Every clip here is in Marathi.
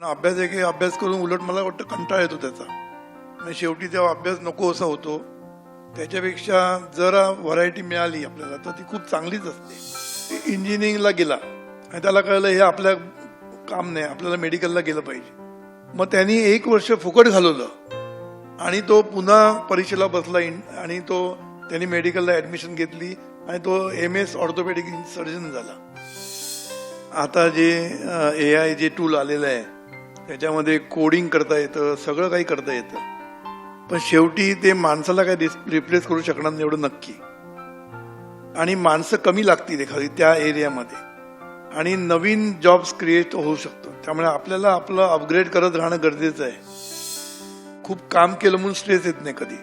अभ्यास आहे की अभ्यास करून उलट मला वाटतं कंटाळा येतो त्याचा. म्हणजे शेवटी तेव्हा अभ्यास नको असा होतो. त्याच्यापेक्षा जरा व्हरायटी मिळाली आपल्याला तर ती खूप चांगलीच असते. इंजिनिअरिंगला गेला आणि त्याला कळलं हे आपल्या काम नाही, आपल्याला मेडिकलला गेलं पाहिजे. मग त्यांनी 1 वर्ष फुकट घालवलं आणि तो पुन्हा परीक्षेला बसला आणि त्यांनी मेडिकलला ऍडमिशन घेतली आणि तो MS ऑर्थोपेडिक सर्जन झाला. आता जे AI जे टूल आलेलं आहे त्याच्यामध्ये कोडिंग करता येतं, सगळं काही करता येतं, पण शेवटी ते माणसाला काही रिप्लेस करू शकणार नाही एवढं नक्की. आणि माणसं कमी लागतील एखादी त्या एरियामध्ये आणि नवीन जॉब्स क्रिएट होऊ शकतो. त्यामुळे आपल्याला आपलं अपग्रेड करत राहणं गरजेचं आहे. खूप काम केलं म्हणून स्ट्रेस येत नाही कधी,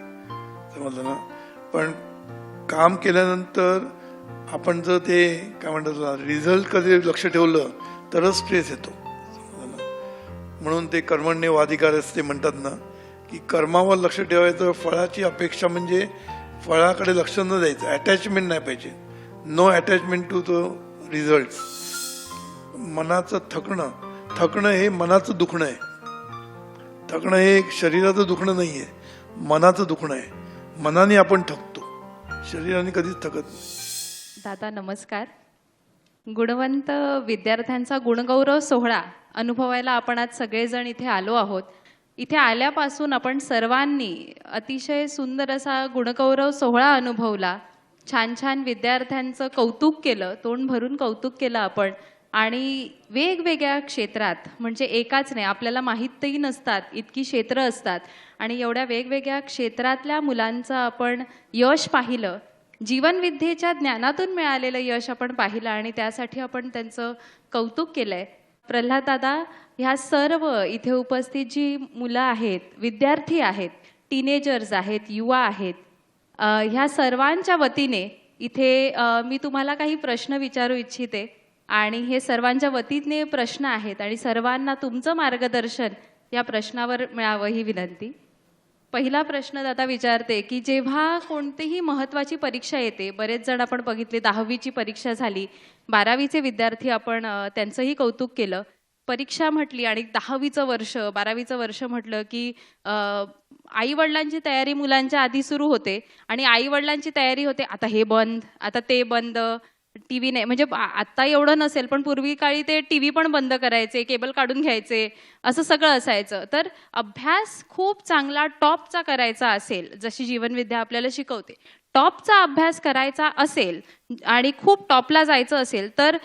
समजलं ना. पण काम केल्यानंतर आपण जर ते काय म्हणतात रिझल्ट कधी लक्ष ठेवलं तरच स्ट्रेस येतो. म्हणून ते कर्मण्येव अधिकारस्ते म्हणतात ना की कर्मावर लक्ष ठेवायचं. फळाची अपेक्षा म्हणजे फळाकडे लक्ष न द्यायचं, अटॅचमेंट नाही पाहिजे. No attachment to the result. मनाचं थकणं हे मनाचं दुखणं आहे. थकणं हे शरीराचं दुखणं नाहीये, मनाचं दुखणं आहे. मनाने आपण थकतो, शरीराने कधीच थकत नाही. दादा नमस्कार. गुणवंत विद्यार्थ्यांचा गुणगौरव सोहळा अनुभवायला आपण आज सगळेजण इथे आलो आहोत. इथे आल्यापासून आपण सर्वांनी अतिशय सुंदर असा गुणगौरव सोहळा अनुभवला. छान छान विद्यार्थ्यांचं कौतुक केलं, तोंड भरून कौतुक केलं आपण. आणि वेगवेगळ्या क्षेत्रात, म्हणजे एकाच नाही, आपल्याला माहीतही नसतात इतकी क्षेत्र असतात, आणि एवढ्या वेगवेगळ्या क्षेत्रातल्या मुलांचं आपण यश पाहिलं. जीवनविद्येच्या ज्ञानातून मिळालेलं यश आपण पाहिलं आणि त्यासाठी आपण त्यांचं कौतुक केलंय. प्रल्हाद दादा, ह्या सर्व इथे उपस्थित जी मुलं आहेत, विद्यार्थी आहेत, टीनेजर्स आहेत, युवा आहेत, ह्या सर्वांच्या वतीने इथे मी तुम्हाला काही प्रश्न विचारू इच्छिते. आणि हे सर्वांच्या वतीने प्रश्न आहेत आणि सर्वांना तुमचं मार्गदर्शन या प्रश्नावर मिळावं ही विनंती. पहिला प्रश्न दादा विचारते की जेव्हा कोणतीही महत्त्वाची परीक्षा येते, बरेच जण आपण बघितले 10वीची परीक्षा झाली, 12वीचे विद्यार्थी आपण त्यांचंही कौतुक केलं. परीक्षा म्हटली आणि 10वीचं वर्ष 12वीचं वर्ष म्हटलं की आई वडिलांची तयारी मुलांच्या आधी सुरू होते आणि आई वडिलांची तयारी होते, आता हे बंद, आता ते बंद, टीव्ही नाही. म्हणजे आता एवढं नसेल पण पूर्वी काळी ते टीव्ही पण बंद करायचे, केबल काढून घ्यायचे, असं सगळं असायचं. तर अभ्यास खूप चांगला टॉपचा करायचा असेल, जशी जीवनविद्या आपल्याला शिकवते, टॉपचा अभ्यास करायचा असेल आणि खूप टॉपला जायचं असेल तर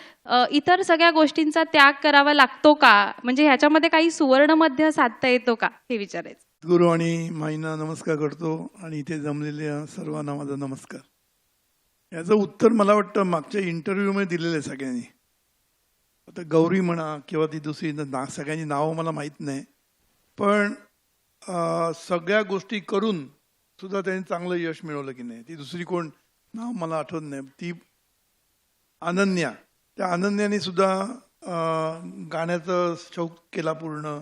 इतर सगळ्या गोष्टींचा त्याग करावा लागतो का? म्हणजे ह्याच्यामध्ये काही सुवर्ण मध्य साधता येतो का, हे विचारायचं. गुरु आणि माईंना नमस्कार करतो आणि इथे जमलेल्या सर्वांना माझा नमस्कार. याचं उत्तर मला वाटतं मागच्या इंटरव्ह्यूमध्ये दिलेलं आहे सगळ्यांनी. आता गौरी म्हणा किंवा ती दुसरी सगळ्यांची नावं मला माहीत नाही, पण सगळ्या गोष्टी करून सुद्धा त्यांनी चांगलं यश मिळवलं की नाही. ती दुसरी कोण नाव मला आठवत नाही, ती अनन्या. त्या अनन्याने सुद्धा गाण्याचं शौक केला पूर्ण,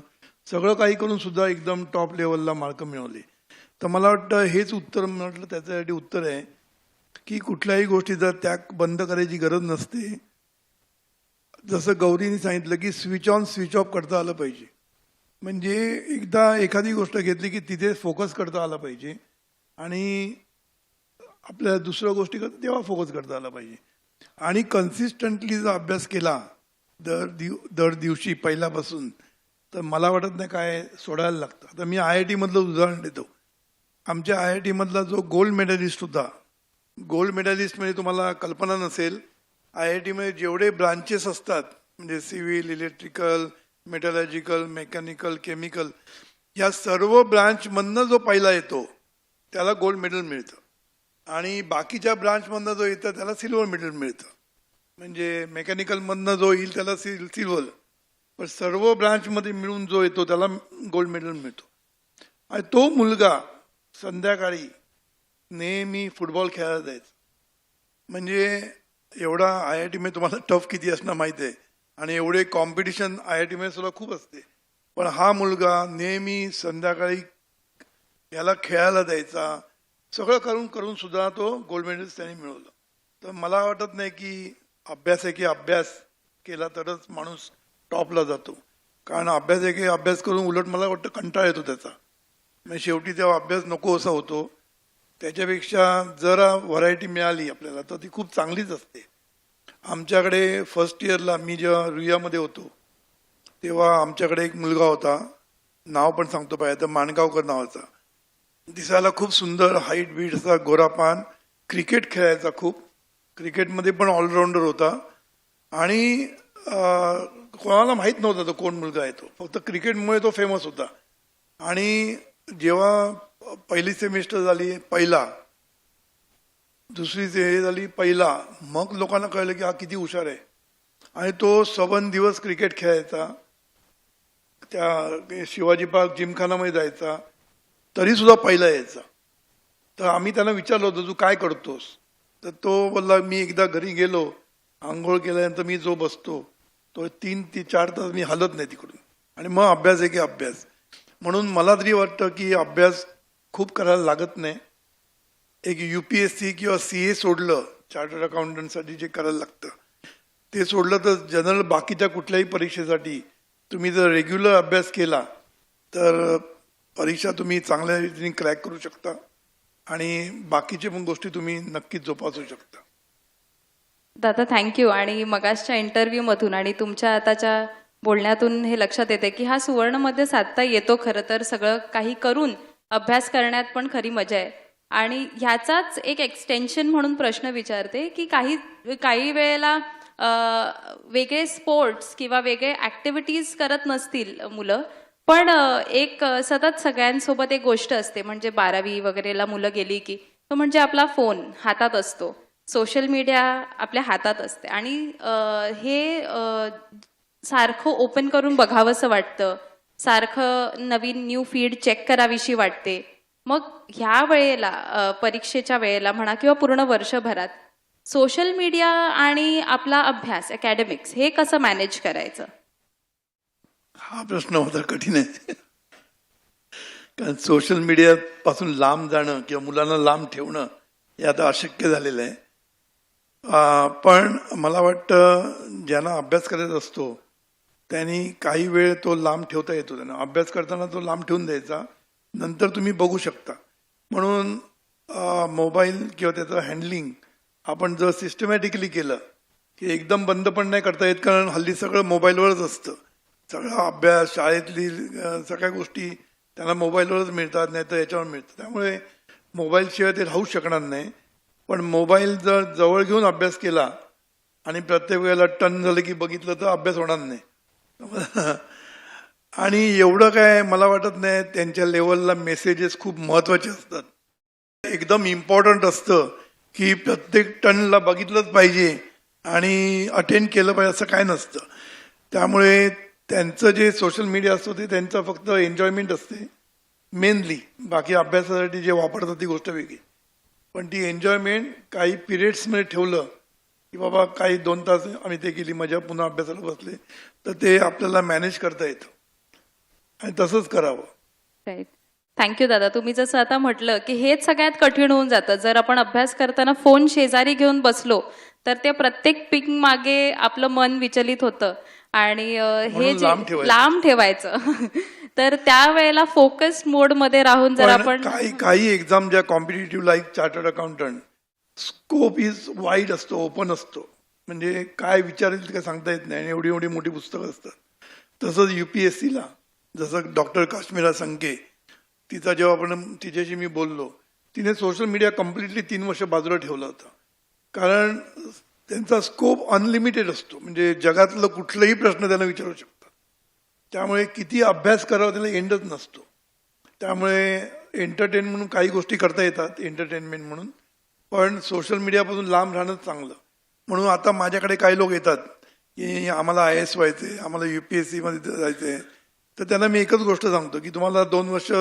सगळं काही करून सुद्धा एकदम टॉप लेवलला मार्क मिळवले. तर मला वाटतं हेच उत्तर म्हटलं त्याच्यासाठी उत्तर आहे की कुठल्याही गोष्टीचा त्याग बंद करायची गरज नसते. जसं गौरीने सांगितलं की स्विच ऑन स्विच ऑफ करता आलं पाहिजे. म्हणजे एकदा एखादी गोष्ट घेतली की तिथे फोकस करता आला पाहिजे आणि आपल्या दुसऱ्या गोष्टी करता तेव्हा फोकस करता आला पाहिजे. आणि कन्सिस्टंटली जर अभ्यास केला दर दिवशी पहिल्यापासून, तर मला वाटत नाही काय सोडायला लागतं. आता मी IIT मधलं उदाहरण देतो. आमच्या IIT मधला जो गोल्ड मेडलिस्ट होता, गोल्ड मेडलिस्ट म्हणजे तुम्हाला कल्पना नसेल, IIT मध्ये जेवढे ब्रांचेस असतात, म्हणजे civil, electrical, metallurgical, mechanical, chemical, या सर्व ब्रांचमधनं जो पहिला येतो त्याला गोल्ड मेडल मिळतं आणि बाकीच्या ब्रांचमधनं जो येतं त्याला सिल्वर मेडल मिळतं. म्हणजे मेकॅनिकलमधनं जो येईल त्याला सिल्वर, पण सर्व ब्रांचमध्ये मिळून जो येतो त्याला गोल्ड मेडल मिळतो. आणि तो मुलगा संध्याकाळी नेहमी फुटबॉल खेळायला जायचं. म्हणजे एवढा IIT मध्ये तुम्हाला टफ किती असणं माहिती आहे आणि एवढे कॉम्पिटिशन IIT मध्ये सुद्धा खूप असते, पण हा मुलगा नेहमी संध्याकाळी याला खेळायला जायचा. सगळं करून करून सुद्धा तो गोल्ड मेडल त्यांनी मिळवलं. तर मला वाटत नाही की अभ्यास आहे की अभ्यास केला तरच माणूस टॉपला जातो. कारण अभ्यास एक अभ्यास करून उलट मला वाटतं कंटाळा येतो त्याचा. म्हणजे शेवटी तेव्हा अभ्यास नको असा होतो. त्याच्यापेक्षा जरा व्हरायटी मिळाली आपल्याला तर ती खूप चांगलीच असते. आमच्याकडे फर्स्ट इयरला मी जेव्हा रुईयामध्ये होतो तेव्हा आमच्याकडे एक मुलगा होता, नाव पण सांगतो पाहिजे तर, माणगावकर नावाचा. दिसायला खूप सुंदर, हाईट बीट असा, गोरापान, क्रिकेट खेळायचा खूप, क्रिकेटमध्ये पण ऑलराऊंडर होता. आणि कोणाला माहीत नव्हता तो कोण मुलगा आहे तो, फक्त क्रिकेटमुळे तो फेमस होता. आणि जेव्हा पहिली सेमिस्टर झाली पहिला, दुसरी हे झाली पहिला, मग लोकांना कळलं की हा किती हुशार आहे. आणि तो 7 दिवस क्रिकेट खेळायचा, त्या शिवाजी पार्क जिमखानामध्ये जायचा, तरी सुद्धा पहिला यायचा. तर आम्ही त्यांना विचारलं होतं तू काय करतोस, तर तो बोलला मी एकदा घरी गेलो, आंघोळ केल्यानंतर मी जो बसतो तो 3 ते 4 तास मी हलत नाही तिकडून, आणि मग अभ्यास आहे की अभ्यास. म्हणून मला तरी वाटतं की अभ्यास खूप करायला लागत नाही. एक UPSC किंवा CA सोडलं, चार्टर्ड अकाउंटंटसाठी जे करायला लागतं ते सोडलं, तर जनरल बाकीच्या कुठल्याही परीक्षेसाठी तुम्ही जर रेग्युलर अभ्यास केला तर परीक्षा तुम्ही चांगल्या रीतीने क्रॅक करू शकता आणि बाकीचे पण गोष्टी तुम्ही नक्कीच जोपासू शकता. दादा थँक्यू. आणि मगासच्या इंटरव्ह्यूमधून आणि तुमच्या आताच्या बोलण्यातून हे लक्षात येते की हा सुवर्णमध्ये साधता येतो खरं तर, सगळं काही करून अभ्यास करण्यात पण खरी मजा आहे. आणि ह्याचाच एक एक्सटेन्शन म्हणून प्रश्न विचारते की काही वेळेला वेगळे स्पोर्ट्स किंवा वेगळे ॲक्टिव्हिटीज करत नसतील मुलं, पण एक सतत सगळ्यांसोबत एक गोष्ट असते, म्हणजे 12वी वगैरेला मुलं गेली की तो म्हणजे आपला फोन हातात असतो, सोशल मीडिया आपल्या हातात असते, आणि हे सारखं ओपन करून बघावंसं वाटतं, सारखं नवीन न्यू फीड चेक करावीशी वाटते. मग ह्या वेळेला परीक्षेच्या वेळेला म्हणा किंवा पूर्ण वर्षभरात सोशल मीडिया आणि आपला अभ्यास अकॅडमिक्स हे कसं मॅनेज करायचं? हा प्रश्न होता कठीण आहे. कारण सोशल मीडिया पासून लांब जाणं किंवा मुलांना लांब ठेवणं हे आता अशक्य झालेलं आहे. पण मला वाटतं ज्यांना अभ्यास करायचा असतो त्यांनी काही वेळ तो लांब ठेवता येतो. त्यांना अभ्यास करताना तो लांब ठेवून द्यायचा, नंतर तुम्ही बघू शकता. म्हणून मोबाईल किंवा त्याचं हँडलिंग आपण जर सिस्टमॅटिकली केलं की एकदम बंद पण नाही करता येत, कारण हल्ली सगळं मोबाईलवरच असतं. सगळा अभ्यास, शाळेतली सगळ्या गोष्टी त्यांना मोबाईलवरच मिळतात, नाही तर याच्यावर मिळतं. त्यामुळे मोबाईलशिवाय ते राहू शकणार नाही. पण मोबाईल जर जवळ घेऊन अभ्यास केला आणि प्रत्येक वेळेला टन झालं की बघितलं तर अभ्यास होणार नाही. आणि एवढं काय मला वाटत नाही. त्यांच्या लेवलला मेसेजेस खूप महत्वाचे असतात. एकदम इम्पॉर्टंट असतं की प्रत्येक टनला बघितलंच पाहिजे आणि अटेंड केलं पाहिजे असं काय नसतं. त्यामुळे त्यांचं जे सोशल मीडिया असतो ते त्यांचं फक्त एन्जॉयमेंट असते मेनली. बाकी अभ्यासासाठी जे वापरतात ती गोष्ट वेगळी, पण ती एन्जॉयमेंट काही पिरियड्समध्ये ठेवलं की बाबा काही 2 तास आम्ही ते केली मजा, पुन्हा अभ्यासाला बसले, तर ते आपल्याला मॅनेज करता येतं आणि तसंच करावं. राईट. थँक्यू दादा. तुम्ही जसं आता म्हटलं की हेच सगळ्यात कठीण होऊन जातं. जर आपण अभ्यास करताना फोन शेजारी घेऊन बसलो तर ते प्रत्येक पिंग मागे आपलं मन विचलित होतं, आणि हे जे लांब ठेवायचं तर त्यावेळेला फोकस मोड मध्ये राहून जर आपण काही एक्झाम ज्या competitive like chartered accountant, scope is wide असतो, ओपन असतो. म्हणजे काय विचारेल काय सांगता येत नाही, आणि एवढी एवढी मोठी पुस्तकं असतात. तसंच UPSCला जसं डॉक्टर काश्मीरा संके, तिचा जेव्हा तिच्याशी मी बोललो, तिने सोशल मीडिया कम्प्लिटली 3 वर्ष बाजूला ठेवलं होतं. कारण त्यांचा स्कोप अनलिमिटेड असतो, म्हणजे जगातलं कुठलाही प्रश्न त्यांना विचारू शकतात. त्यामुळे किती अभ्यास करावा त्याला एंडच नसतो. त्यामुळे एंटरटेन म्हणून काही गोष्टी करता येतात, एंटरटेनमेंट म्हणून, पण सोशल मीडियापासून लांब राहणं चांगलं. म्हणून आता माझ्याकडे काही लोक येतात की आम्हाला IAS व्हायचे, आम्हाला UPSC मध्ये जायचंय, तर त्यांना मी एकच गोष्ट सांगतो की तुम्हाला 2 वर्ष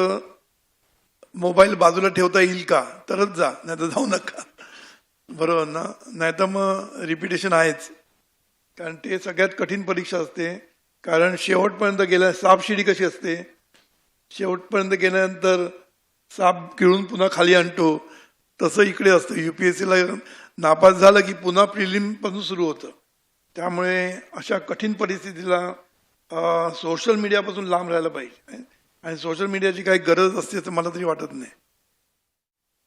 मोबाईल बाजूला ठेवता येईल का, तरच जा, नाही तर जाऊ नका. बरोबर ना? नाही तर मग रिपिटेशन आहेच. कारण ते सगळ्यात कठीण परीक्षा असते. कारण शेवटपर्यंत गेल्या सापशिडी कशी असते, शेवटपर्यंत गेल्यानंतर साप गिळून पुन्हा खाली आणतो, तसं इकडे असतं. UPSCला नापास झालं की पुन्हा प्रिलिम पासून सुरू होतं. त्यामुळे अशा कठीण परिस्थितीला सोशल मीडियापासून लांब राहायला पाहिजे आणि सोशल मीडियाची काही गरज असते असं मला तरी वाटत नाही.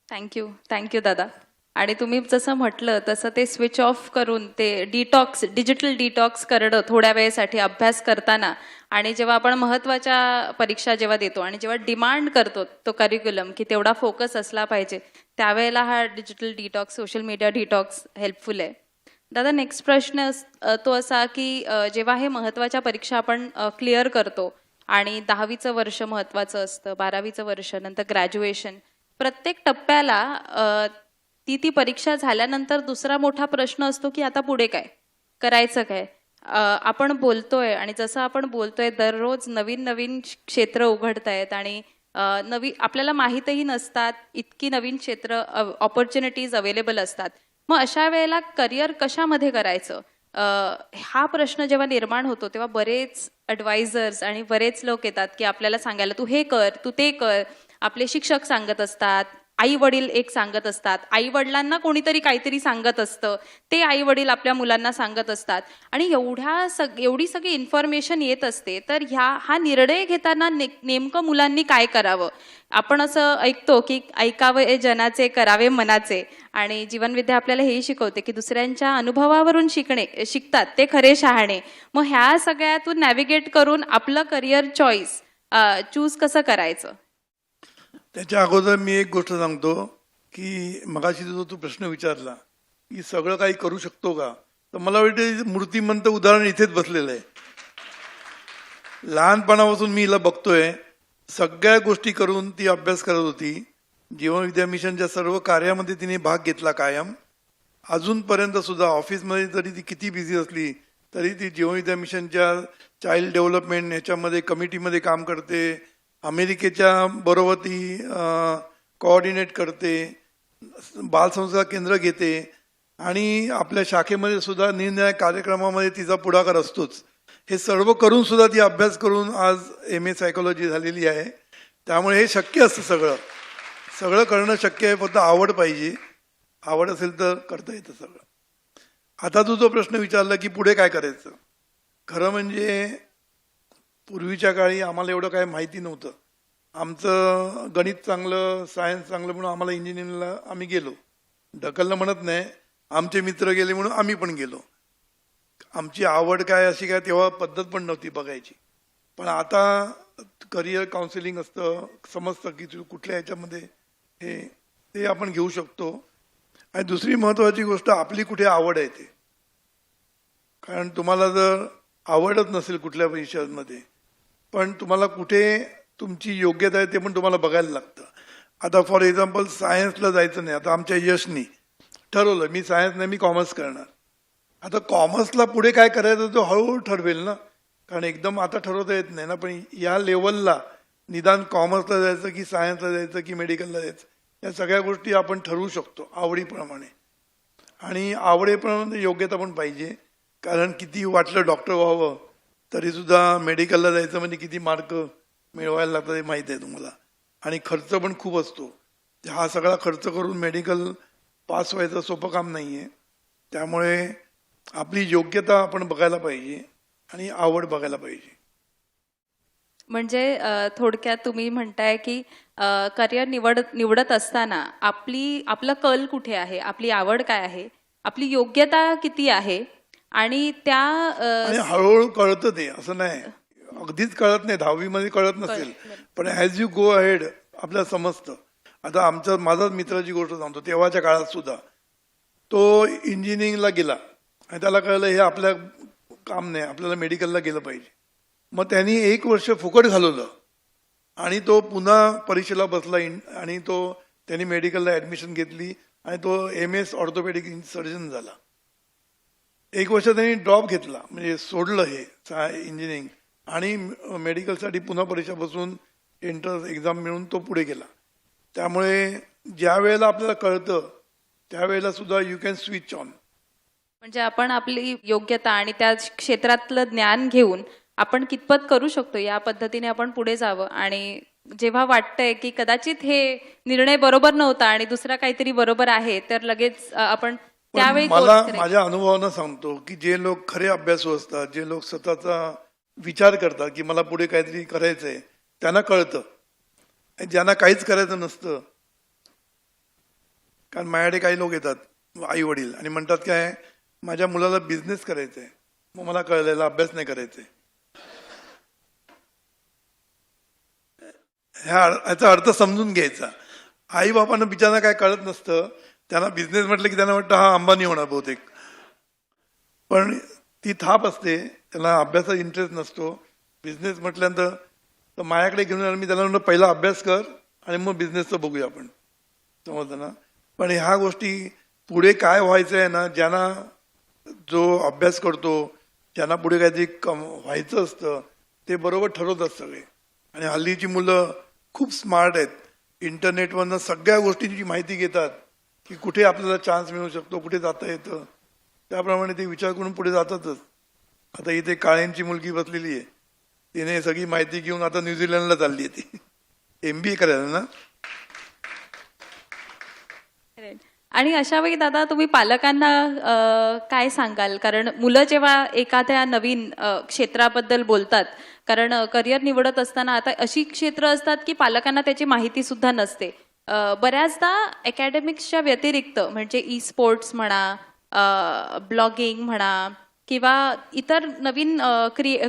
थँक्यू दादा. आणि तुम्ही जसं म्हटलं तसं ते स्विच ऑफ करून ते डिजिटल डिटॉक्स करणं थोड्या वेळेसाठी अभ्यास करताना, आणि जेव्हा आपण महत्त्वाच्या परीक्षा जेव्हा देतो आणि जेव्हा डिमांड करतो तो करिक्युलम की तेवढा फोकस असला पाहिजे, त्यावेळेला हा digital detox, social media detox helpful आहे. दादा, नेक्स्ट प्रश्न तो असा की जेव्हा हे महत्त्वाच्या परीक्षा आपण क्लिअर करतो आणि 10वीचं वर्ष महत्त्वाचं असतं, 12वीचं वर्ष, नंतर ग्रॅज्युएशन, प्रत्येक टप्प्याला ती परीक्षा झाल्यानंतर दुसरा मोठा प्रश्न असतो की आता पुढे काय करायचं, काय आपण बोलतोय. आणि जसं आपण बोलतोय दररोज नवीन नवीन क्षेत्र उघडत आहेत आणि आपल्याला माहीतही नसतात इतकी नवीन क्षेत्र, ऑपॉर्च्युनिटीज अवेलेबल असतात. मग अशा वेळेला करिअर कशामध्ये करायचं, हा प्रश्न जेव्हा निर्माण होतो तेव्हा बरेच ॲडवायझर्स आणि बरेच लोक येतात की आपल्याला सांगायला तू हे कर, तू ते कर. आपले शिक्षक सांगत असतात, आई वडील एक सांगत असतात, आई वडिलांना कोणीतरी काहीतरी सांगत असतं, ते आई वडील आपल्या मुलांना सांगत असतात. आणि एवढी सगळी इन्फॉर्मेशन येत असते, तर हा निर्णय घेताना नेमकं मुलांनी काय करावं. आपण असं ऐकतो की ऐकावे जनाचे, करावे मनाचे. आणि जीवनविद्या आपल्याला हेही शिकवते की दुसऱ्यांच्या अनुभवावरून शिकतात ते खरे शहाणे. मग ह्या सगळ्यातून नॅव्हिगेट करून आपलं करिअर चूज कसं करायचं. त्याच्या अगोदर मी एक गोष्ट सांगतो की मगाशी जो तू प्रश्न विचारला की सगळं काही करू शकतो का, तर मला वाटतं मूर्तिमंत उदाहरण इथेच बसलेलं आहे. लहानपणापासून मी हिला बघतोय, सगळ्या गोष्टी करून ती अभ्यास करत होती. जीवन विद्या मिशनच्या सर्व कार्यामध्ये तिने भाग घेतला कायम. अजूनपर्यंत सुद्धा ऑफिसमध्ये जरी ती किती बिझी असली तरी ती जीवन विद्या मिशनच्या चाइल्ड डेव्हलपमेंट ह्याच्यामध्ये कमिटीमध्ये काम करते. अमेरिकेच्या बरोबर ती कोऑर्डिनेट करते, बालसंस्कार केंद्र घेते आणि आपल्या शाखेमध्ये सुद्धा निरनिराळ्या कार्यक्रमामध्ये तिचा पुढाकार असतोच. हे सर्व करून सुद्धा ती अभ्यास करून आज MA सायकोलॉजी झालेली आहे. त्यामुळे हे शक्य असतं, सगळं करणं शक्य आहे, फक्त आवड पाहिजे. आवड असेल तर करता येतं सगळं. आता तू जो प्रश्न विचारला की पुढे काय करायचं, खरं म्हणजे पूर्वीच्या काळी आम्हाला एवढं काय माहिती नव्हतं. आमचं गणित चांगलं, सायन्स चांगलं म्हणून आम्हाला इंजिनिअरिंगला आम्ही गेलो. ढकलणं म्हणत नाही, आमचे मित्र गेले म्हणून आम्ही पण गेलो. आमची आवड काय अशी काय तेव्हा पद्धत पण नव्हती बघायची. पण आता करिअर काउन्सिलिंग असतं, समजतं की तू कुठल्या ह्याच्यामध्ये ते आपण घेऊ शकतो. आणि दुसरी महत्त्वाची गोष्ट आपली कुठे आवड आहे ते. कारण तुम्हाला जर आवडत नसेल कुठल्या विषयामध्ये, पण तुम्हाला कुठे तुमची योग्यता आहे ते पण तुम्हाला बघायला लागतं. आता फॉर एक्झाम्पल सायन्सला जायचं नाही. आता आमच्या यशनी ठरवलं मी सायन्स नाही, मी कॉमर्स करणार. आता कॉमर्सला पुढे काय करायचं तो हळूहळू ठरवेल ना, कारण एकदम आता ठरवता येत नाही ना. पण या लेवलला निदान कॉमर्सला जायचं की सायन्सला जायचं की मेडिकलला जायचं, या सगळ्या गोष्टी आपण ठरवू शकतो आवडीप्रमाणे. आणि आवडीप्रमाणे योग्यता पण पाहिजे. कारण किती वाटलं डॉक्टर व्हावं तरीसुद्धा मेडिकलला जायचं म्हणजे किती मार्क मिळवायला लागतात हे माहीत आहे तुम्हाला. आणि खर्च पण खूप असतो. हा सगळा खर्च करून मेडिकल पास व्हायचं सोपं काम नाही आहे. त्यामुळे आपली योग्यता आपण बघायला पाहिजे आणि आवड बघायला पाहिजे. म्हणजे थोडक्यात तुम्ही म्हणताय की करिअर निवडत असताना आपलं कल कुठे आहे, आपली आवड काय आहे, आपली योग्यता किती आहे, आणि आणि हळूहळू कळतं ते, असं नाही अगदीच कळत नाही, 10वी मध्ये कळत नसेल, पण ॲज यू गो अहेड आपल्याला समजतं. आता माझाच मित्राची गोष्ट सांगतो. तेव्हाच्या काळात सुद्धा तो इंजिनिअरिंगला गेला आणि त्याला कळलं हे आपल्या काम नाही, आपल्याला मेडिकलला गेलं पाहिजे. मग त्यांनी 1 वर्ष फुकट घालवलं आणि तो पुन्हा परीक्षेला बसला आणि त्यांनी मेडिकलला ॲडमिशन घेतली आणि तो MS ऑर्थोपेडिक सर्जन झाला. 1 वर्ष त्यांनी ड्रॉप घेतला, म्हणजे सोडलं हे इंजिनिअरिंग आणि मेडिकलसाठी पुन्हा परीक्षा बसून एंट्रन्स एक्झाम मिळून तो पुढे गेला. त्यामुळे ज्या वेळेला आपल्याला कळतं त्यावेळेला सुद्धा यू कॅन स्विच ऑन. म्हणजे आपण आपली योग्यता आणि त्या क्षेत्रातलं ज्ञान घेऊन आपण कितपत करू शकतो या पद्धतीने आपण पुढे जावं. आणि जेव्हा वाटतंय की कदाचित हे निर्णय बरोबर नव्हता आणि दुसरा काहीतरी बरोबर आहे, तर लगेच आपण त्यावेळी मला माझ्या अनुभवानं सांगतो की जे लोक खरे अभ्यासू असतात, जे लोक स्वतःचा विचार करतात की मला पुढे काहीतरी करायचं आहे, त्यांना कळतं. आणि ज्यांना काहीच करायचं नसतं, कारण माझ्याकडे काही लोक येतात आई वडील आणि म्हणतात काय, माझ्या मुलाला बिझनेस करायचा आहे, मग मला कळलेला अभ्यास नाही करायचा. याचा अर्थ समजून घ्यायचा. आई बापांना बिचारांना काय कळत नसतं, त्यांना बिझनेस म्हटलं की त्यांना वाटतं हा अंबानी होणार बहुतेक, पण ती थाप असते, त्याला अभ्यासात इंटरेस्ट नसतो. बिझनेस म्हटल्यानंतर तर माझ्याकडे घेऊन आलं, मी त्याला म्हणलं पहिला अभ्यास कर आणि मग बिझनेसचं बघूया आपण, समजलं ना. पण ह्या गोष्टी पुढे काय व्हायचं आहे ना, ज्यांना जो अभ्यास करतो, ज्यांना पुढे काहीतरी व्हायचं असतं ते बरोबर ठरवतात सगळे. आणि हल्लीची मुलं खूप स्मार्ट आहेत, इंटरनेटवरनं सगळ्या गोष्टींची माहिती घेतात की कुठे आपल्याला चान्स मिळू शकतो, कुठे जाता येतं, त्याप्रमाणे ते विचार करून पुढे जातातच. आता इथे काळेंची मुलगी बसलेली आहे, तिने सगळी माहिती घेऊन आता न्यूझीलंडला चालली आहे, ती MBA करायला ना. आणि अशा वेळी दादा तुम्ही पालकांना काय सांगाल, कारण मुलं जेव्हा एखाद्या नवीन क्षेत्राबद्दल बोलतात, कारण करिअर निवडत असताना आता अशी क्षेत्र असतात की पालकांना त्याची माहिती सुद्धा नसते. बऱ्याचदा अकॅडमिक्सच्या व्यतिरिक्त म्हणजे ई स्पोर्ट्स म्हणा, ब्लॉगिंग म्हणा किंवा इतर नवीन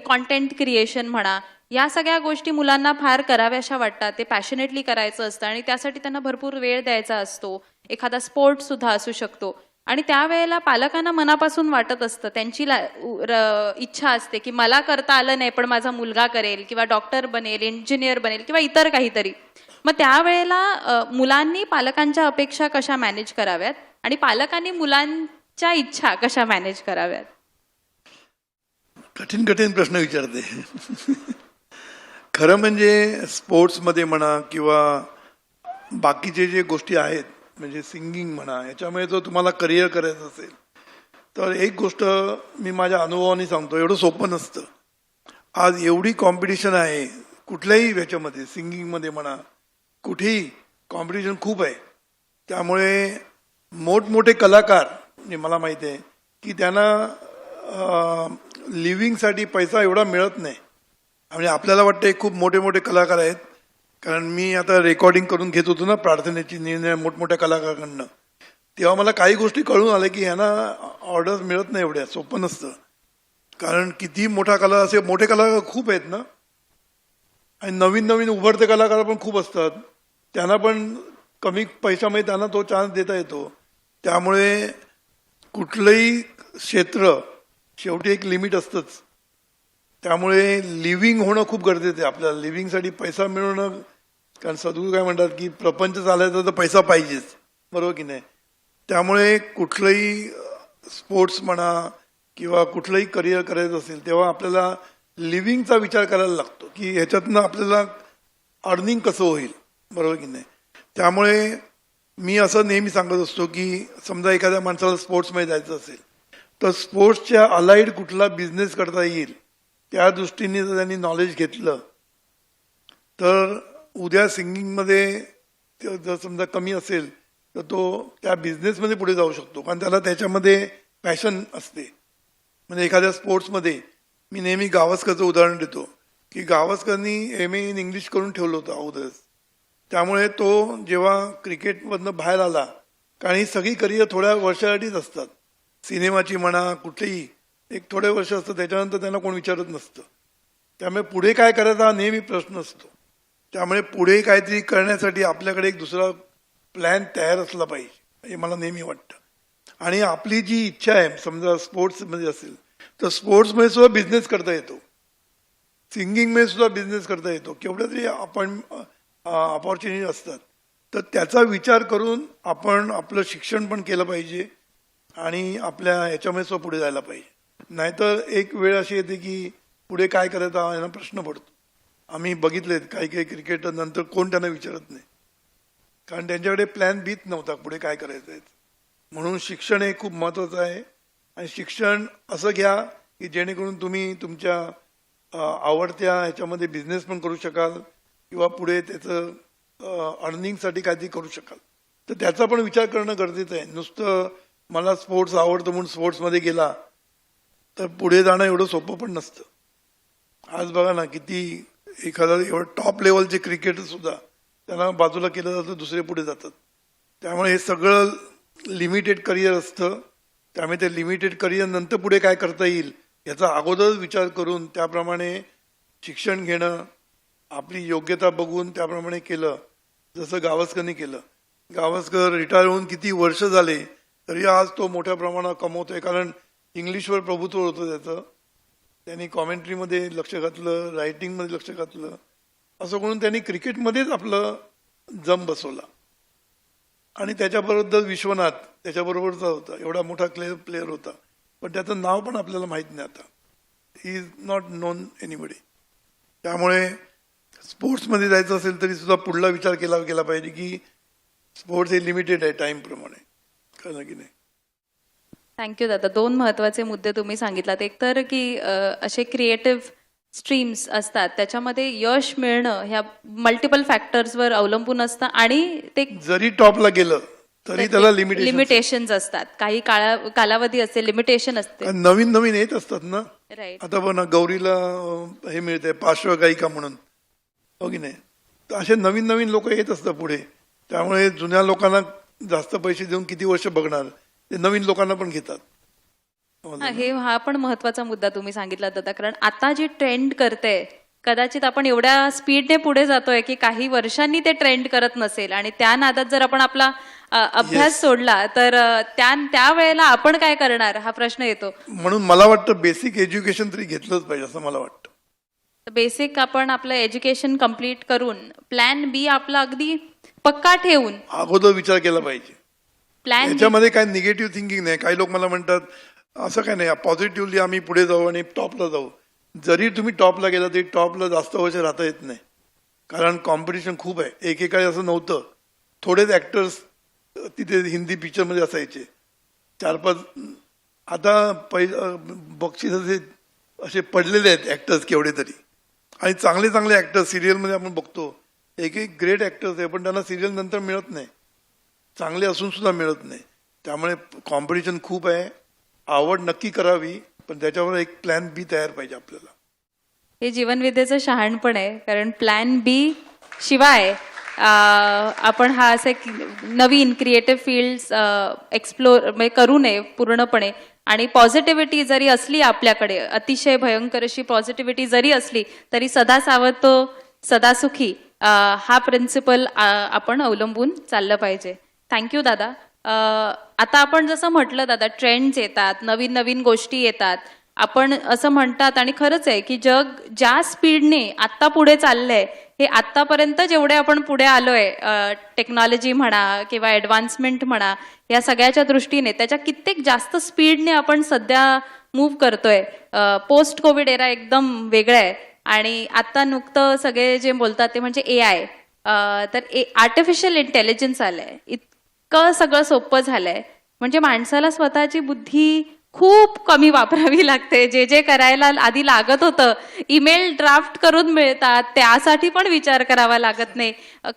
कॉन्टेंट क्रिएशन म्हणा, या सगळ्या गोष्टी मुलांना फार कराव्याशा वाटतात, ते पॅशनेटली करायचं असतं आणि त्यासाठी त्यांना भरपूर वेळ द्यायचा असतो. एखादा स्पोर्ट सुद्धा असू शकतो आणि त्यावेळेला पालकांना मनापासून वाटत असतं, त्यांची इच्छा असते की मला करता आलं नाही पण माझा मुलगा करेल किंवा डॉक्टर बनेल, इंजिनियर बनेल किंवा इतर काहीतरी. मग त्यावेळेला मुलांनी पालकांच्या अपेक्षा कशा मॅनेज कराव्यात आणि पालकांनी मुलांच्या इच्छा कशा मॅनेज कराव्यात? कठीण कठीण प्रश्न विचारते. खरं म्हणजे स्पोर्ट्समध्ये म्हणा किंवा बाकीचे जे गोष्टी आहेत, म्हणजे सिंगिंग म्हणा, याच्यामुळे जर तुम्हाला करिअर करायचं असेल तर एक गोष्ट मी माझ्या अनुभवाने सांगतो, एवढं सोपं नसतं. आज एवढी कॉम्पिटिशन आहे कुठल्याही ह्याच्यामध्ये, सिंगिंगमध्ये म्हणा, कुठेही कॉम्पिटिशन खूप आहे. त्यामुळे मोठमोठे कलाकार, म्हणजे मला माहिती आहे की त्यांना लिव्हिंगसाठी पैसा एवढा मिळत नाही. म्हणजे आपल्याला वाटतं खूप मोठे मोठे कलाकार आहेत, कारण मी आता रेकॉर्डिंग करून घेत होतो ना प्रार्थनेची निर्णय मोठमोठ्या कलाकारांकडनं, तेव्हा मला काही गोष्टी कळून आल्या की ह्यांना ऑर्डर्स मिळत नाही, एवढ्या सोपं नसतं. कारण किती मोठा कला असे मोठे कलाकार खूप आहेत ना, आणि नवीन नवीन उभरते कलाकार पण खूप असतात, त्यांना पण कमी पैशामध्ये त्यांना तो चान्स देता येतो. त्यामुळे कुठलंही क्षेत्र शेवटी एक लिमिट असतंच. त्यामुळे लिव्हिंग होणं खूप गरजेचं आहे. आपल्याला लिव्हिंगसाठी पैसा मिळवणं, कारण सद्गुरू काय म्हणतात की प्रपंच चालायचा तर पैसा पाहिजेच, बरोबर की नाही. त्यामुळे कुठलंही स्पोर्ट्स म्हणा किंवा कुठलंही करिअर करायचं असेल तेव्हा आपल्याला लिव्हिंगचा विचार करायला लागतो की ह्याच्यातनं आपल्याला अर्निंग कसं होईल, बरोबर की नाही. त्यामुळे मी असं नेहमी सांगत असतो की समजा एखाद्या माणसाला स्पोर्ट्समध्ये जायचं असेल तर स्पोर्ट्सच्या अलाइड कुठला बिझनेस करता येईल त्या दृष्टीने जर त्यांनी नॉलेज घेतलं तर उद्या सिंगिंगमध्ये जर समजा कमी असेल तर तो त्या बिझनेसमध्ये पुढे जाऊ शकतो, कारण त्याला त्याच्यामध्ये पॅशन असते. म्हणजे एखाद्या स्पोर्ट्समध्ये मी नेहमी गावस्करचं उदाहरण देतो की गावस्करनी MA इन इंग्लिश करून ठेवलं होतं अगोदरच. त्यामुळे तो जेव्हा क्रिकेटमधनं बाहेर आला, कारण ही सगळी करिअर थोड्या वर्षासाठीच असतात, सिनेमाची म्हणा कुठलीही एक थोडे वर्ष असतं, त्याच्यानंतर त्यांना कोण विचारत नसतं. त्यामुळे पुढे काय करायचा हा नेहमी प्रश्न असतो. त्यामुळे पुढे काहीतरी करण्यासाठी आपल्याकडे एक दुसरा प्लॅन तयार असला पाहिजे, हे मला नेहमी वाटतं. आणि आपली जी इच्छा आहे, समजा स्पोर्ट्समध्ये असेल तर स्पोर्ट्समध्ये सुद्धा बिझनेस करता येतो, सिंगिंगमध्ये सुद्धा बिझनेस करता येतो, केवढ्या तरी आपण अपॉर्च्युनिटी असतात. तर त्याचा विचार करून आपण आपलं शिक्षण पण केलं पाहिजे आणि आपल्या ह्याच्यामध्ये सुद्धा पुढे जायला पाहिजे. नाहीतर एक वेळ अशी येते की पुढे काय करायचा हा प्रश्न पडतो. आम्ही बघितलेत काही काही क्रिकेटर नंतर कोण त्यांना विचारत नाही, कारण त्यांच्याकडे प्लॅन बीच नव्हता पुढे काय करायचं आहे. म्हणून शिक्षण हे खूप महत्त्वाचं आहे. आणि शिक्षण असं घ्या की जेणेकरून तुम्ही तुमच्या आवडत्या ह्याच्यामध्ये बिझनेस पण करू शकाल किंवा पुढे त्याचं अर्निंगसाठी काहीतरी करू शकाल. तर त्याचा पण विचार करणं गरजेचं आहे. नुसतं मला स्पोर्ट्स आवडतं म्हणून स्पोर्ट्समध्ये गेला तर पुढे जाणं एवढं सोपं पण नसतं. आज बघा ना किती एखादा एवढं टॉप लेवलचे क्रिकेटर सुद्धा त्यांना बाजूला केलं जातं, दुसरे पुढे जातात. त्यामुळे हे सगळं लिमिटेड करिअर असतं. त्यामुळे ते लिमिटेड करिअर नंतर पुढे काय करता येईल याचा अगोदरच विचार करून त्याप्रमाणे शिक्षण घेणं, आपली योग्यता बघून त्याप्रमाणे केलं. जसं गावस्करनी केलं. गावस्कर रिटायर होऊन किती वर्ष झाले तरी आज तो मोठ्या प्रमाणात कमवतोय, कारण इंग्लिशवर प्रभुत्व होतं त्याचं. त्यांनी कॉमेंट्रीमध्ये लक्ष घातलं, रायटिंगमध्ये लक्ष घातलं, असं म्हणून त्यांनी क्रिकेटमध्येच आपलं जम बसवला. आणि त्याच्याबरोबर विश्वनाथ त्याच्याबरोबरचा होता, एवढा मोठा प्लेअर होता, पण त्याचं नाव पण आपल्याला माहीत नाही आता. He is not non anybody. त्यामुळे स्पोर्ट्समध्ये जायचं असेल तरी सुद्धा पुढला विचार केला गेला पाहिजे की स्पोर्ट्स हे लिमिटेड आहे टाईमप्रमाणे, कळलं की नाही. थँक्यू दादा. 2 महत्त्वाचे मुद्दे तुम्ही सांगितलात. एक तर की असे क्रिएटिव्ह स्ट्रीम्स असतात त्याच्यामध्ये यश मिळणं ह्या मल्टिपल फॅक्टर्सवर अवलंबून असतं आणि ते जरी टॉपला गेलं तरी त्याला लिमिटेशन्स असतात. काही कालावधी असते, लिमिटेशन असते. नवीन नवीन येत असतात ना. राईट. आता बघ ना, गौरीला हे मिळते पार्श्वगायिका म्हणून, हो की नाही. तर असे नवीन नवीन लोक येत असतात पुढे. त्यामुळे जुन्या लोकांना जास्त पैसे देऊन किती वर्ष बघणार, ते नवीन लोकांना पण घेतात. हा पण महत्वाचा मुद्दा तुम्ही सांगितला दादा. कारण आता जी ट्रेंड करते कदाचित आपण एवढ्या स्पीडने पुढे जातोय की काही वर्षांनी ते ट्रेंड करत नसेल आणि त्या नादात जर आपण आपला अभ्यास सोडला तर त्या वेळेला आपण काय करणार हा प्रश्न येतो. म्हणून मला वाटतं बेसिक एज्युकेशन तरी घेतलंच पाहिजे असं मला वाटतं. बेसिक आपण आपलं एज्युकेशन कम्प्लीट करून प्लॅन बी आपला अगदी पक्का ठेवून अगोदर विचार केला पाहिजे. प्लॅन याच्यामध्ये काय निगेटिव्ह थिंकिंग नाही. काही लोक मला म्हणतात असं काय नाही, पॉझिटिव्हली आम्ही पुढे जाऊ आणि टॉपला जाऊ. जरी तुम्ही टॉपला गेला तरी टॉपला जास्त वर्ष राहता येत नाही, कारण कॉम्पिटिशन खूप आहे. एकेकाळी असं नव्हतं, थोडेच ऍक्टर्स तिथे हिंदी पिक्चरमध्ये असायचे, 4-5. आता बक्षीस असे पडलेले आहेत ऍक्टर्स केवढे तरी, आणि चांगले चांगले ऍक्टर्स सिरियलमध्ये आपण बघतो. एक एक ग्रेट ऍक्टर्स आहे पण त्यांना सिरियल नंतर मिळत नाही, चांगले असून सुद्धा मिळत नाही. त्यामुळे कॉम्पिटिशन खूप आहे. आवड नक्की करावी, पण त्याच्यावर एक प्लॅन बी तयार पाहिजे आपल्याला. हे जीवनविद्येचं शहाणपण आहे. कारण प्लॅन बी शिवाय आपण हा असे नवीन क्रिएटिव्ह फील्ड्स एक्सप्लोर करू नये पूर्णपणे. आणि पॉझिटिव्हिटी जरी असली आपल्याकडे, अतिशय भयंकर अशी पॉझिटिव्हिटी जरी असली तरी सदा सावध सदा सुखी हा प्रिन्सिपल आपण अवलंबून चाललं पाहिजे. थँक्यू दादा. आता आपण जसं म्हटलं दादा, ट्रेंड्स येतात, नवीन नवीन गोष्टी येतात. आपण असं म्हणतात आणि खरंच आहे की जग ज्या स्पीडने आत्ता पुढे चाललंय, हे आत्तापर्यंत जेवढे आपण पुढे आलोय टेक्नॉलॉजी म्हणा किंवा ॲडव्हान्समेंट म्हणा, या सगळ्याच्या दृष्टीने त्याच्या कित्येक जास्त स्पीडने आपण सध्या मूव्ह करतोय. पोस्ट कोविड एरा एकदम वेगळा आहे. आणि आता नुकतं सगळे जे बोलतात ते म्हणजे AI. तर आर्टिफिशियल इंटेलिजन्स आलंय, इतकं सगळं सोपं झालंय. म्हणजे माणसाला स्वतःची बुद्धी खूप कमी वापरावी लागते. जे करायला आधी लागत होतं, ईमेल ड्राफ्ट करून मिळतात, त्यासाठी पण विचार करावा लागत नाही.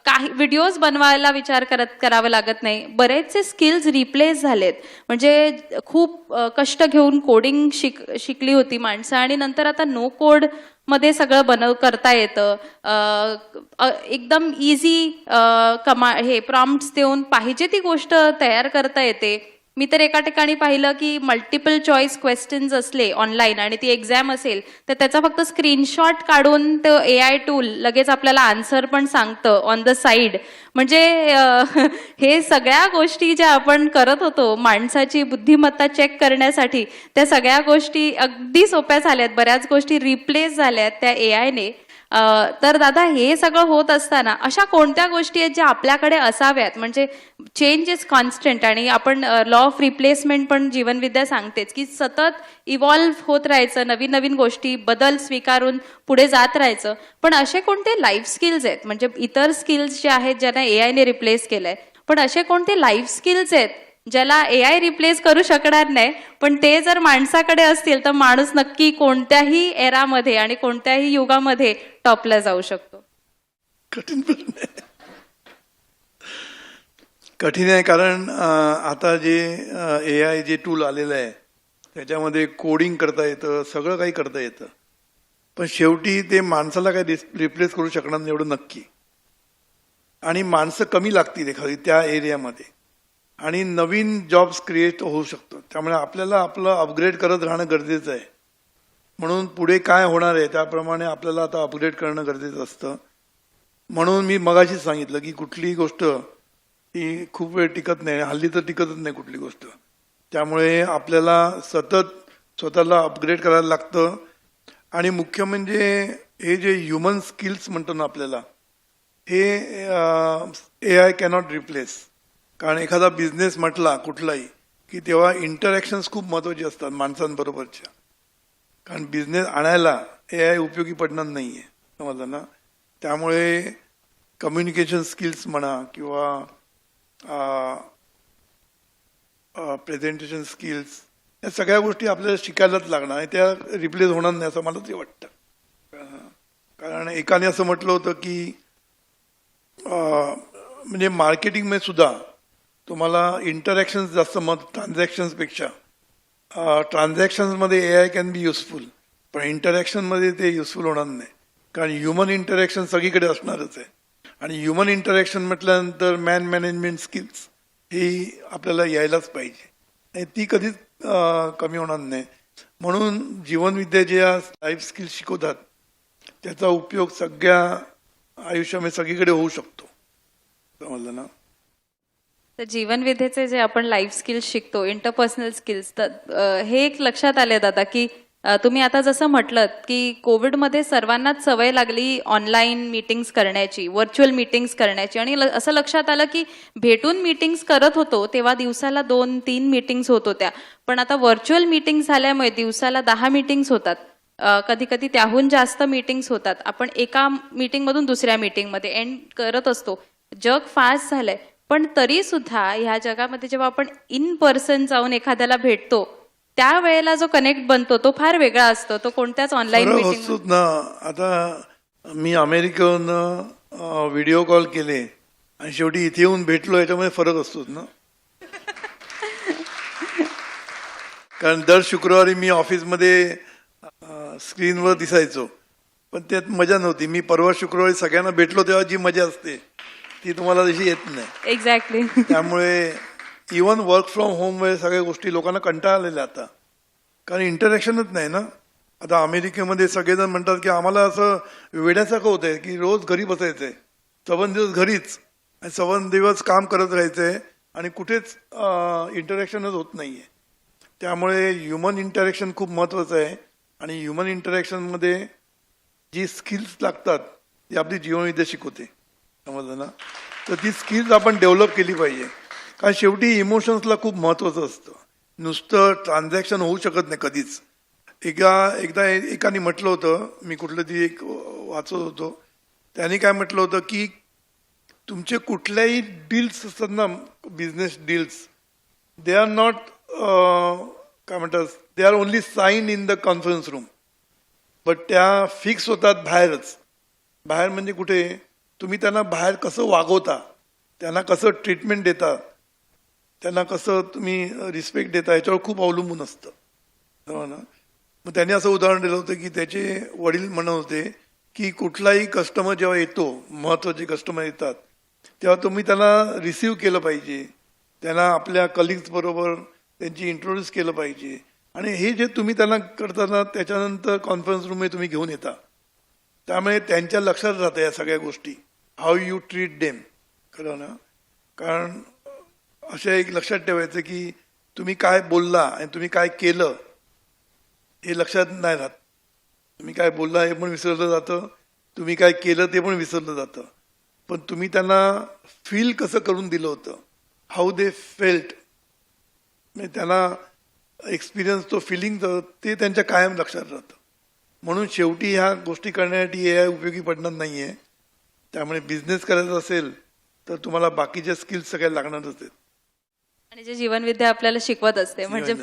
काही व्हिडिओज बनवायला विचार करावा लागत नाही. बरेचसे स्किल्स रिप्लेस झालेत. म्हणजे खूप कष्ट घेऊन कोडिंग शिकली होती माणसं आणि नंतर आता नो कोड मध्ये सगळं करता येतं. एकदम इझी हे प्रॉम्प्ट्स देऊन पाहिजे ती गोष्ट तयार करता येते. मी तर एका ठिकाणी पाहिलं की मल्टिपल चॉईस क्वेश्चन्स असले ऑनलाईन आणि ती एक्झाम असेल तर त्याचा फक्त स्क्रीनशॉट काढून तो AI टूल लगेच आपल्याला आन्सर पण सांगतं ऑन द साईड. म्हणजे हे सगळ्या गोष्टी ज्या आपण करत होतो माणसाची बुद्धिमत्ता चेक करण्यासाठी, त्या सगळ्या गोष्टी अगदी सोप्या झाल्यात. बऱ्याच गोष्टी रिप्लेस झाल्यात त्या AIने. तर दादा, हे सगळं होत असताना अशा कोणत्या गोष्टी आहेत ज्या आपल्याकडे असाव्यात? म्हणजे चेंज इज कॉन्स्टंट आणि आपण लॉ ऑफ रिप्लेसमेंट पण जीवनविद्या सांगतेच की सतत इव्हॉल्व्ह होत राहायचं, नवीन नवीन गोष्टी बदल स्वीकारून पुढे जात राहायचं. पण असे कोणते लाईफ स्किल्स आहेत, म्हणजे इतर स्किल्स जे आहेत ज्यांना AIने रिप्लेस केलंय, पण असे कोणते लाईफ स्किल्स आहेत ज्याला AI रिप्लेस करू शकणार नाही, पण ते जर माणसाकडे असतील तर माणूस नक्की कोणत्याही एरामध्ये आणि कोणत्याही युगामध्ये टॉपला जाऊ शकतो? कठीण प्रश्न आहे. कठीण आहे, कारण आता जे AI जे टूल आलेलं आहे त्याच्यामध्ये कोडिंग करता येतं, सगळं काही करता येतं. पण शेवटी ते माणसाला काही रिप्लेस करू शकणार नाही एवढं नक्की. आणि माणसं कमी लागतील एखादी त्या एरियामध्ये आणि नवीन जॉब्स क्रिएट होऊ शकतात. त्यामुळे आपल्याला आपलं अपग्रेड करत राहणं गरजेचं आहे. म्हणून पुढे काय होणार आहे त्याप्रमाणे आपल्याला आता अपग्रेड करणं गरजेचं असतं. म्हणून मी मगाशीच सांगितलं की कुठलीही गोष्ट ही खूप वेळ टिकत नाही, हल्ली तर टिकतच नाही कुठली गोष्ट. त्यामुळे आपल्याला सतत स्वतःला अपग्रेड करायला लागतं. आणि मुख्य म्हणजे हे जे ह्युमन स्किल्स म्हणतो ना आपल्याला, हे AI कॅनॉट रिप्लेस. कारण एखादा बिझनेस म्हटला कुठलाही की तेव्हा इंटरॅक्शन्स खूप महत्वाची असतात माणसांबरोबरच्या. कारण बिझनेस आणायला AI उपयोगी पडणार नाहीये, समजलं ना. त्यामुळे कम्युनिकेशन स्किल्स म्हणा किंवा प्रेझेंटेशन स्किल्स, या सगळ्या गोष्टी आपल्याला शिकायलाच लागणार आणि त्या रिप्लेस होणार नाही असं मला तरी वाटतं. कारण एकाने असं म्हटलं होतं की म्हणजे मार्केटिंगमध्ये सुद्धा तुम्हाला इंटरॅक्शन्स जास्त ट्रान्झॅक्शन्सपेक्षा. ट्रान्झॅक्शन्समध्ये AI कॅन बी युजफुल, पण इंटरॅक्शनमध्ये ते युजफुल होणार नाही. कारण ह्युमन इंटरॅक्शन सगळीकडे असणारच आहे. आणि ह्युमन इंटरॅक्शन म्हटल्यानंतर मॅनेजमेंट स्किल्स ही आपल्याला यायलाच पाहिजे आणि ती कधीच कमी होणार नाही. म्हणून जीवनविद्या ज्या लाईफ स्किल्स शिकवतात त्याचा उपयोग सगळ्या आयुष्यामध्ये सगळीकडे होऊ शकतो, समजलं ना. तर जीवनविद्येचे जे आपण लाईफ स्किल्स शिकतो, इंटरपर्सनल स्किल्स, तर हे एक लक्षात आले दादा की तुम्ही आता जसं म्हटलं की कोविडमध्ये सर्वांनाच सवय लागली ऑनलाईन मीटिंग्स करण्याची, व्हर्च्युअल मीटिंग्स करण्याची. आणि असं लक्षात आलं की भेटून मीटिंग्स करत होतो तेव्हा दिवसाला 2-3 मीटिंग्स होत होत्या, पण आता व्हर्च्युअल मीटिंग्स झाल्यामुळे दिवसाला 10 मीटिंग्स होतात, कधी कधी त्याहून जास्त मीटिंग्स होतात. आपण एका मीटिंगमधून दुसऱ्या मीटिंगमध्ये एंड करत असतो. जग फास्ट झालंय, पण तरी सुद्धा ह्या जगामध्ये जेव्हा आपण इन पर्सन जाऊन एखाद्याला भेटतो त्यावेळेला जो कनेक्ट बनतो तो फार वेगळा असतो. तो कोणत्याच ऑनलाईन फरक मीटिंग. असतोच ना. आता मी अमेरिकेहून व्हिडिओ कॉल केले आणि शेवटी इथे येऊन भेटलो, याच्यामध्ये फरक असतोच ना. कारण दर शुक्रवारी मी ऑफिसमध्ये स्क्रीनवर दिसायचो, पण त्यात मजा नव्हती. मी परवा शुक्रवारी सगळ्यांना भेटलो तेव्हा जी मजा असते ती तुम्हाला तशी येत नाही. एक्झॅक्टली. त्यामुळे इवन वर्क फ्रॉम होम वे सगळ्या गोष्टी लोकांना कंटाळा आलेल्या आता, कारण इंटरॅक्शनच नाही ना. आता अमेरिकेमध्ये सगळेजण म्हणतात की आम्हाला असं वेड्यासारखं होत आहे की रोज घरी बसायचंय, 7 दिवस घरीच आणि 7 दिवस काम करत राहायचंय आणि कुठेच इंटरॅक्शनच होत नाहीये. त्यामुळे ह्युमन इंटरॅक्शन खूप महत्वाचं आहे. आणि ह्युमन इंटरॅक्शनमध्ये जी स्किल्स लागतात ती आपली जीवनविद्या शिकवते, समजलं ना. तर ती स्किल्स आपण डेव्हलप केली पाहिजे. कारण शेवटी इमोशन्सला खूप महत्वाचं असतं. नुसतं ट्रान्झॅक्शन होऊ शकत नाही कधीच. एकदा एकाने म्हटलं होतं, मी कुठलं तरी एक वाचत होतो, त्याने काय म्हटलं होतं की तुमचे कुठल्याही डील्स असतात ना, business deals, they are not काय म्हणतात, they are only sign in the conference room, but त्या फिक्स होतात बाहेरच. बाहेर म्हणजे कुठे, तुम्ही त्यांना बाहेर कसं वागवता, त्यांना कसं ट्रीटमेंट देता, त्यांना कसं तुम्ही रिस्पेक्ट देता, याच्यावर खूप अवलंबून असतं, हो ना. मग त्याने असं उदाहरण दिलं होतं की त्याचे वडील म्हणत होते की कुठलाही कस्टमर जेव्हा येतो, महत्वाचे कस्टमर येतात, तेव्हा तुम्ही त्यांना रिसीव्ह केलं पाहिजे, त्यांना आपल्या कलिग्स बरोबर त्यांची इंट्रोड्यूस केलं पाहिजे. आणि हे जे तुम्ही त्यांना करताना त्याच्यानंतर कॉन्फरन्स रूममध्ये तुम्ही घेऊन येता, त्यामुळे त्यांच्या लक्षात राहतं या सगळ्या गोष्टी, हाऊ यू ट्रीट देम, खरं ना. कारण अशा एक लक्षात ठेवायचं की तुम्ही काय बोलला आणि तुम्ही काय केलं हे लक्षात नाही राहत. तुम्ही काय बोलला हे पण विसरलं जातं, तुम्ही काय केलं ते पण विसरलं जातं, पण तुम्ही त्यांना फील कसं करून दिलं होतं, हाऊ दे फेल्ट, म्हणजे त्यांना एक्सपिरियन्स, तो फिलिंग, ते त्यांच्या कायम लक्षात राहतं. म्हणून शेवटी ह्या गोष्टी करण्यासाठी AI उपयोगी पडणार नाहीये. त्यामुळे बिझनेस करायचा असेल तर तुम्हाला बाकीच्या स्किल्स सगळ्या लागणारच आहेत. आणि जे जीवनविद्या आपल्याला शिकवत असते, म्हणजे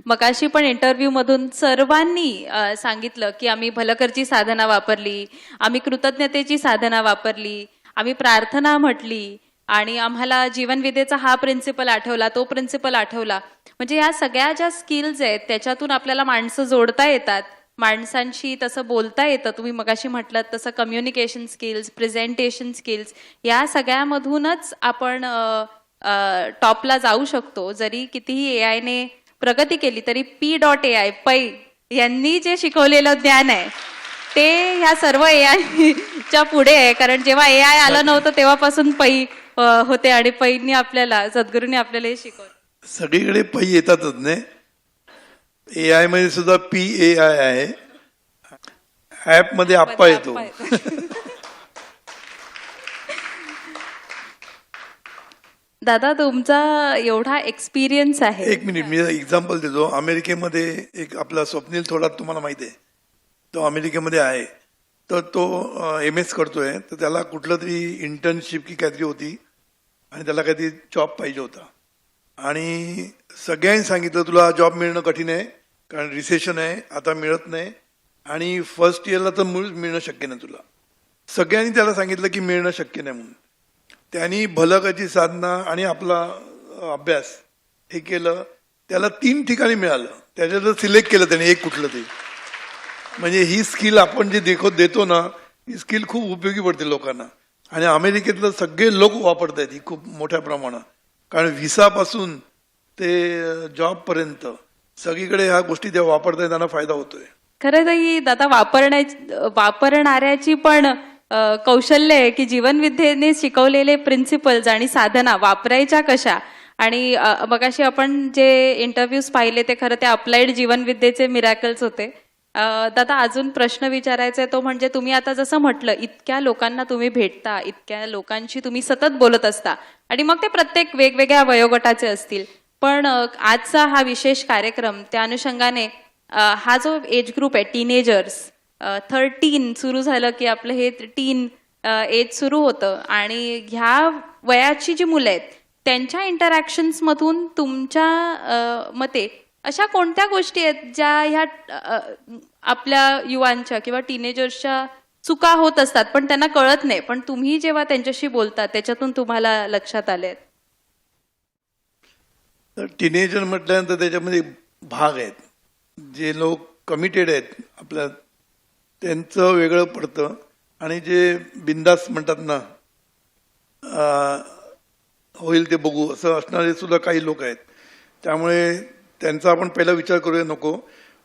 मगाशी पण इंटरव्ह्यू मधून सर्वांनी सांगितलं की आम्ही भलकरची साधना वापरली, आम्ही कृतज्ञतेची साधना वापरली, आम्ही प्रार्थना म्हटली आणि आम्हाला जीवनविद्येचा हा प्रिन्सिपल आठवला, तो प्रिन्सिपल आठवला. म्हणजे या सगळ्या ज्या स्किल्स आहेत त्याच्यातून आपल्याला माणसं जोडता येतात, माणसांशी तसं बोलता येतं. तुम्ही मगाशी म्हटलात तसं कम्युनिकेशन स्किल्स, प्रेझेंटेशन स्किल्स या सगळ्यामधूनच आपण टॉपला जाऊ शकतो. जरी कितीही AIने प्रगती केली तरी P.AI पै यांनी जे शिकवलेलं ज्ञान आहे ते ह्या सर्व AIच्या पुढे आहे. कारण जेव्हा AI आलं नव्हतं तेव्हापासून पै होते आणि पैंनी आपल्याला, सद्गुरूंनी आपल्याला हे शिकवलं. सगळीकडे पै येतातच नाही. AI मध्ये सुद्धा PAI आहे. ऍप मध्ये आप्पा येतो. दादा तुमचा एवढा एक्सपिरियन्स आहे. एक मिनिट, मी एक्झाम्पल देतो. अमेरिकेमध्ये एक आपला स्वप्नील थोरात तुम्हाला माहिती आहे, तो अमेरिकेमध्ये आहे. तर तो MS करतोय. तर त्याला कुठलं तरी इंटर्नशिप की काहीतरी होती आणि त्याला काहीतरी जॉब पाहिजे होता. आणि सगळ्यांनी सांगितलं तुला जॉब मिळणं कठीण आहे, कारण रिसेशन आहे, आता मिळत नाही, आणि फर्स्ट इयरला तर मुळीच मिळणं शक्य नाही तुला. सगळ्यांनी त्याला सांगितलं की मिळणं शक्य नाही म्हणून. त्यांनी भलकाची साधना आणि आपला अभ्यास हे केलं. त्याला 3 ठिकाणी मिळालं. त्याच्यात सिलेक्ट केलं त्याने एक कुठलं तरी. म्हणजे ही स्किल आपण जे देतो ना, ही स्किल खूप उपयोगी पडते लोकांना. आणि अमेरिकेतलं सगळे लोक वापरत आहेत ही खूप मोठ्या प्रमाणात. कारण व्हिसापासून ते जॉबपर्यंत सगळीकडे ह्या गोष्टी त्या वापरताय, त्यांना फायदा होतोय. खरं तर ही दादा वापरणाऱ्याची पण कौशल्य आहे की जीवनविद्येने शिकवलेले प्रिन्सिपल्स आणि साधना वापरायच्या कशा. आणि मगाशी आपण जे इंटरव्ह्यूज पाहिले ते खरं ते अप्लाइड जीवनविद्येचे मिरॅकल्स होते. दादा अजून प्रश्न विचारायचा आहे तो म्हणजे तुम्ही आता जसं म्हटलं इतक्या लोकांना तुम्ही भेटता, इतक्या लोकांशी तुम्ही सतत बोलत असता आणि मग ते प्रत्येक वेगवेगळ्या वयोगटाचे असतील. पण आजचा हा विशेष कार्यक्रम त्या अनुषंगाने हा जो एज ग्रुप आहे टीनेजर्स 13 सुरू झालं की आपलं हे टीन एज सुरू होतं आणि ह्या वयाची जी मुलं आहेत त्यांच्या इंटरॅक्शन्समधून तुमच्या मते अशा कोणत्या गोष्टी आहेत ज्या ह्या आपल्या युवांच्या किंवा टीनेजर्सच्या चुका होत असतात पण त्यांना कळत नाही, पण तुम्ही जेव्हा त्यांच्याशी बोलता त्याच्यातून तुम्हाला लक्षात आले? तर टीनेजर म्हटल्यानंतर त्याच्यामध्ये भाग आहेत. जे लोक कमिटेड आहेत आपल्या त्यांचं वेगळं पडतं, आणि जे बिंदास म्हणतात ना होईल ते बघू असं असणारे सुद्धा काही लोक आहेत. त्यामुळे त्यांचा आपण पहिला विचार करूया नको.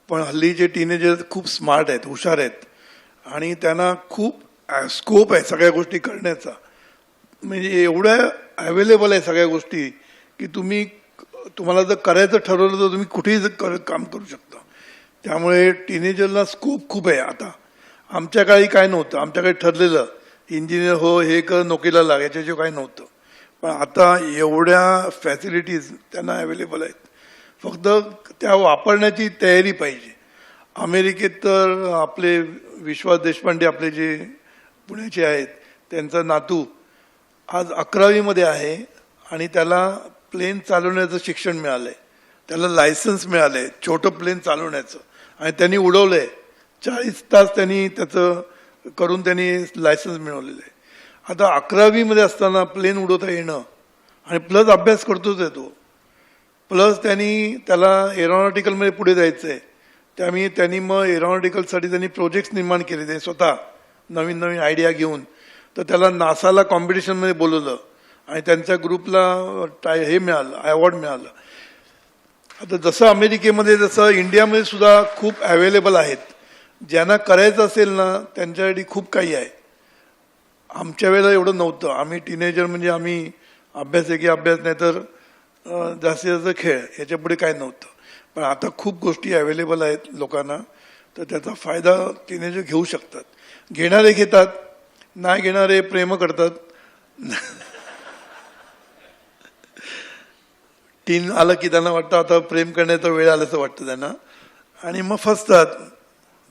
पण हल्लीचे टीनेजर खूप स्मार्ट आहेत, हुशार आहेत, आणि त्यांना खूप स्कोप आहे सगळ्या गोष्टी करण्याचा. म्हणजे एवढ्या अवेलेबल आहे सगळ्या गोष्टी की तुम्हाला जर करायचं ठरवलं तर तुम्ही कुठेही काम करू शकता. त्यामुळे टीनेजरला स्कोप खूप आहे आता. आमच्या काळी काय नव्हतं. आमच्याकडे ठरलेलं इंजिनियर हो, हे कर, नोकरीला लाग, याच्याशिवाय काही नव्हतं. पण आता एवढ्या फॅसिलिटीज त्यांना अवेलेबल आहेत. फक्त त्या वापरण्याची तयारी पाहिजे. अमेरिकेत तर आपले विश्वास देशपांडे आपले जे पुण्याचे आहेत त्यांचा नातू आज 11वी आहे आणि त्याला प्लेन चालवण्याचं शिक्षण मिळालंय. त्याला लायसन्स मिळालंय छोटं प्लेन चालवण्याचं, आणि त्यांनी उडवलंय. 40 तास त्यांनी त्याचं करून त्यांनी लायसन्स मिळवलेलं आहे. आता 11वी असताना प्लेन उडवता येणं, आणि प्लस अभ्यास करतोच आहे तो, प्लस त्याला एरोनॉटिकलमध्ये पुढे जायचं आहे. त्यामुळे त्यांनी मग एरोनॉटिकलसाठी त्यांनी प्रोजेक्ट्स निर्माण केले ते स्वतः नवीन नवीन आयडिया घेऊन. तर त्याला नासाला कॉम्पिटिशनमध्ये बोलवलं आणि त्यांच्या ग्रुपला हे मिळालं, अवॉर्ड मिळालं. आता जसं अमेरिकेमध्ये तसं इंडियामध्ये सुद्धा खूप अवेलेबल आहेत. ज्यांना करायचं असेल ना त्यांच्यासाठी खूप काही आहे. आमच्या वेळेला एवढं नव्हतं. आम्ही टीनेजर म्हणजे आम्ही अभ्यास आहे की अभ्यास, नाही तर जास्तीत जास्त खेळ, याच्या पुढे काय नव्हतं. पण आता खूप गोष्टी अवेलेबल आहेत लोकांना, तर त्याचा फायदा टीनेजर घेऊ शकतात. घेणारे घेतात, नाही घेणारे प्रेम करतात. टीन आलं की त्यांना वाटतं आता प्रेम करण्याचा वेळ आल्याचं वाटतं त्यांना, आणि मग फसतात.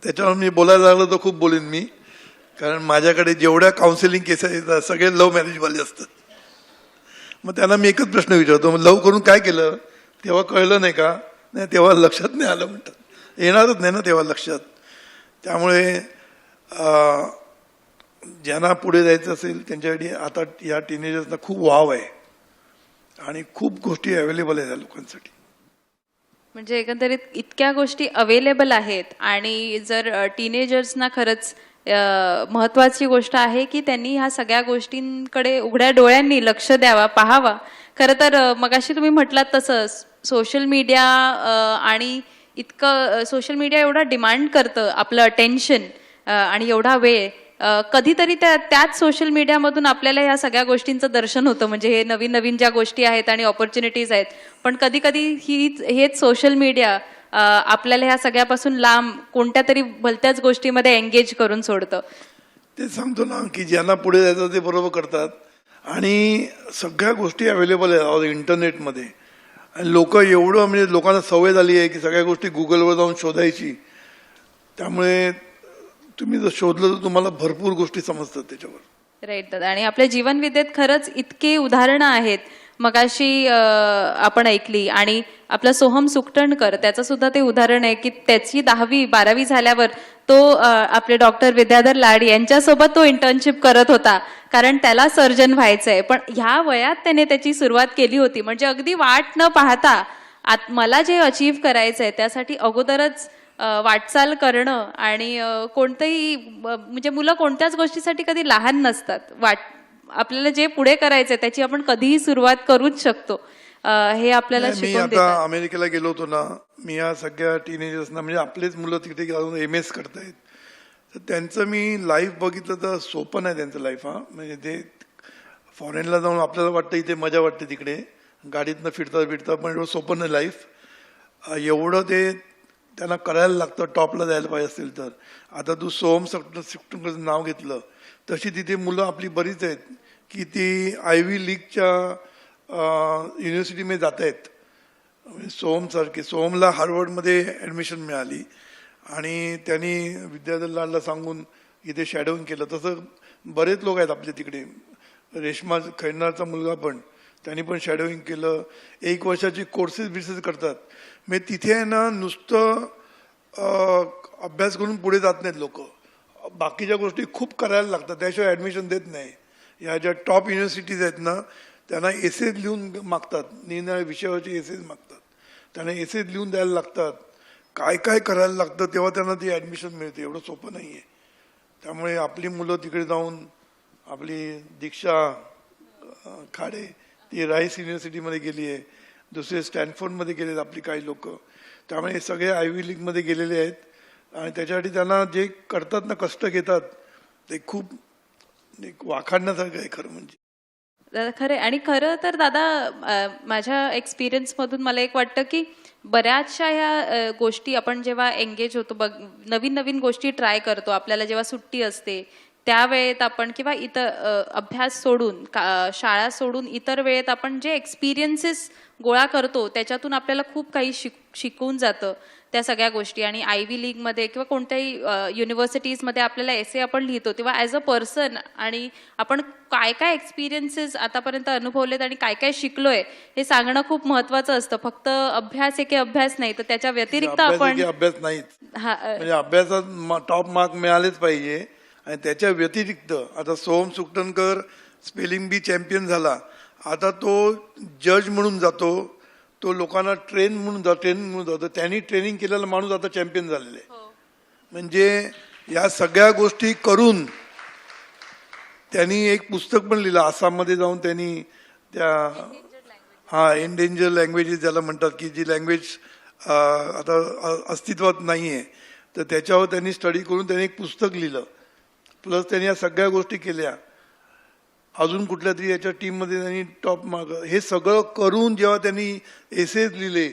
त्याच्यावर मी बोलायला लागलो तर खूप बोलेन मी, कारण माझ्याकडे जेवढ्या काउन्सिलिंग केसेस येतात सगळे लव्ह मॅरेजवाले असतात. मग त्यांना मी एकच प्रश्न विचारतो, मग लव्ह करून काय केलं? तेव्हा कळलं नाही का? नाही, तेव्हा लक्षात नाही आलं म्हणतात. येणारच नाही ना तेव्हा लक्षात. त्यामुळे ज्यांना पुढे जायचं असेल त्यांच्यासाठी आता या टीनेजर्सना खूप वाव आहे आणि खूप गोष्टी अवेलेबल आहेत या लोकांसाठी. म्हणजे एकंदरीत इतक्या गोष्टी अवेलेबल आहेत आणि जर टीनेजर्सना खरंच महत्वाची गोष्ट आहे की त्यांनी ह्या सगळ्या गोष्टींकडे उघड्या डोळ्यांनी लक्ष द्यावा, पाहावा. खरं तर मगाशी तुम्ही म्हटलात तसं सोशल मीडिया आणि इतकं सोशल मीडिया एवढा डिमांड करतं आपलं अटेन्शन आणि एवढा वेळ कधीतरी त्याच सोशल मीडियामधून आपल्याला ह्या सगळ्या गोष्टींचं दर्शन होतं. म्हणजे हे नवीन नवीन ज्या गोष्टी आहेत आणि ऑपॉर्च्युनिटीज आहेत, पण कधी कधी हेच सोशल मीडिया आपल्याला ह्या सगळ्यापासून लांब कोणत्या तरी भलत्याच गोष्टीमध्ये एंगेज करून सोडतं. ते सांगतो ना की ज्यांना पुढे जायचं ते बरोबर करतात आणि सगळ्या गोष्टी अवेलेबल आहेत इंटरनेटमध्ये. आणि लोक एवढं म्हणजे लोकांना सवय झाली आहे की सगळ्या गोष्टी गुगलवर जाऊन शोधायची. त्यामुळे तुम्ही जर शोधलं तर तुम्हाला भरपूर गोष्टी समजतात त्याच्यावर. राईट दादा. आणि आपल्या जीवनविद्येत खरंच इतके उदाहरणं आहेत. मगाशी आपण ऐकली आणि आपला सोहम सुकटणकर त्याचं सुद्धा ते उदाहरण आहे की त्याची 10वी-12वी झाल्यावर तो आपले डॉक्टर विद्याधर लाड यांच्यासोबत तो इंटर्नशिप करत होता, कारण त्याला सर्जन व्हायचंय. पण ह्या वयात त्याने त्याची सुरुवात केली होती. म्हणजे अगदी वाट न पाहता मला जे अचीव्ह करायचंय त्यासाठी अगोदरच वाटचाल करणं. आणि कोणतंही म्हणजे मुलं कोणत्याच गोष्टीसाठी कधी लहान नसतात. आपल्याला जे पुढे करायचंय त्याची आपण कधीही सुरुवात करूच शकतो. हे आपल्याला मी शिकवून आता देतात. अमेरिकेला गेलो होतो ना, मी या सगळ्या टीनेजर्सना म्हणजे आपलेच मुलं तिथे जाऊन MS करतायत, तर त्यांचं मी लाईफ बघितलं तर सोपं नाही त्यांचं लाईफ. म्हणजे ते फॉरेनला जाऊन आपल्याला वाटतं इथे मजा वाटते, तिकडे गाडीतनं फिरता पण एवढं सोपं नाही लाईफ. एवढं ते त्यांना करायला लागतं टॉपला जायला पाहिजे असेल तर. आता तू सोहम सुकटणकरचं नाव घेतलं, तशी तिथे मुलं आपली बरीच आहेत की ती आयव्ही लीगच्या युनिव्हर्सिटीमध्ये जात आहेत. सोहमसारखे, सोहमला हार्वर्डमध्ये ॲडमिशन मिळाली आणि त्यांनी विद्याधर लाडला सांगून इथे शॅडोविंग केलं. तसं बरेच लोक आहेत आपले तिकडे. रेश्मा खैरनारचा मुलगा पण, त्यांनी पण शॅडोविंग केलं. 1 वर्षाची कोर्सेस करतात. म्हणजे तिथे आहे ना नुसतं अभ्यास करून पुढे जात नाहीत लोक, बाकीच्या गोष्टी खूप करायला लागतात, त्याशिवाय ॲडमिशन देत नाही. ह्या ज्या टॉप युनिव्हर्सिटीज आहेत ना त्यांना एसेज लिहून मागतात, निरनिराळ्या विषयावरचे एसेज मागतात, त्यांना एसेज लिहून द्यायला लागतात, काय काय करायला लागतं तेव्हा त्यांना ती ॲडमिशन मिळते. एवढं सोपं नाही आहे. त्यामुळे आपली मुलं तिकडे जाऊन, आपली दीक्षा खाडे ती राईस युनिव्हर्सिटीमध्ये गेली आहे, दुसरे स्टॅनफोर्डमध्ये गेलेत आपली काही लोक. त्यामुळे हे सगळे आयव्ही लीगमध्ये गेलेले आहेत आणि त्याच्यासाठी त्यांना जे करतात ना, कष्ट घेतात, ते खूप वाखाणण्यासारखं आहे खरं म्हणजे. दादा खरं. आणि खरं तर दादा माझ्या एक्सपिरियन्समधून मला एक वाटतं की बऱ्याचशा ह्या गोष्टी आपण जेव्हा एंगेज होतो, नवीन नवीन गोष्टी ट्राय करतो, आपल्याला जेव्हा सुट्टी असते त्यावेळेत आपण किंवा इतर अभ्यास सोडून शाळा सोडून इतर वेळेत आपण जे एक्सपिरियन्सेस गोळा करतो त्याच्यातून आपल्याला खूप काही शिकवून जातं त्या सगळ्या गोष्टी. आणि आयव्ही लीगमध्ये किंवा कोणत्याही युनिव्हर्सिटीजमध्ये आपल्याला एसे आपण लिहितो तेव्हा ॲज अ पर्सन आणि आपण काय काय एक्सपिरियन्सेस आतापर्यंत अनुभवलेत आणि काय काय शिकलोय हे सांगणं खूप महत्वाचं असतं. फक्त अभ्यास एके अभ्यास नाही, तर त्याच्या व्यतिरिक्त आपण अभ्यास नाहीच, म्हणजे अभ्यासात टॉप मार्क मिळालेच पाहिजे. आणि त्याच्या व्यतिरिक्त आता सोहम सुकटणकर स्पेलिंग बी चॅम्पियन झाला, आता तो जज म्हणून जातो, तो लोकांना ट्रेन म्हणून जातो. त्यांनी ट्रेनिंग केलेला माणूस आता चॅम्पियन झालेला आहे. म्हणजे या सगळ्या गोष्टी करून त्यांनी एक पुस्तक पण लिहिलं आसाममध्ये जाऊन. त्यांनी त्या एंडेंजर लँग्वेजेस ज्याला म्हणतात की जी लँग्वेज आता अस्तित्वात नाही आहे, तर त्याच्यावर त्यांनी स्टडी करून त्यांनी एक पुस्तक लिहिलं. प्लस त्यांनी या सगळ्या गोष्टी केल्या. अजून कुठल्या तरी याच्या टीममध्ये त्यांनी टॉप मार्क, हे सगळं करून जेव्हा त्यांनी एसेज लिहिले,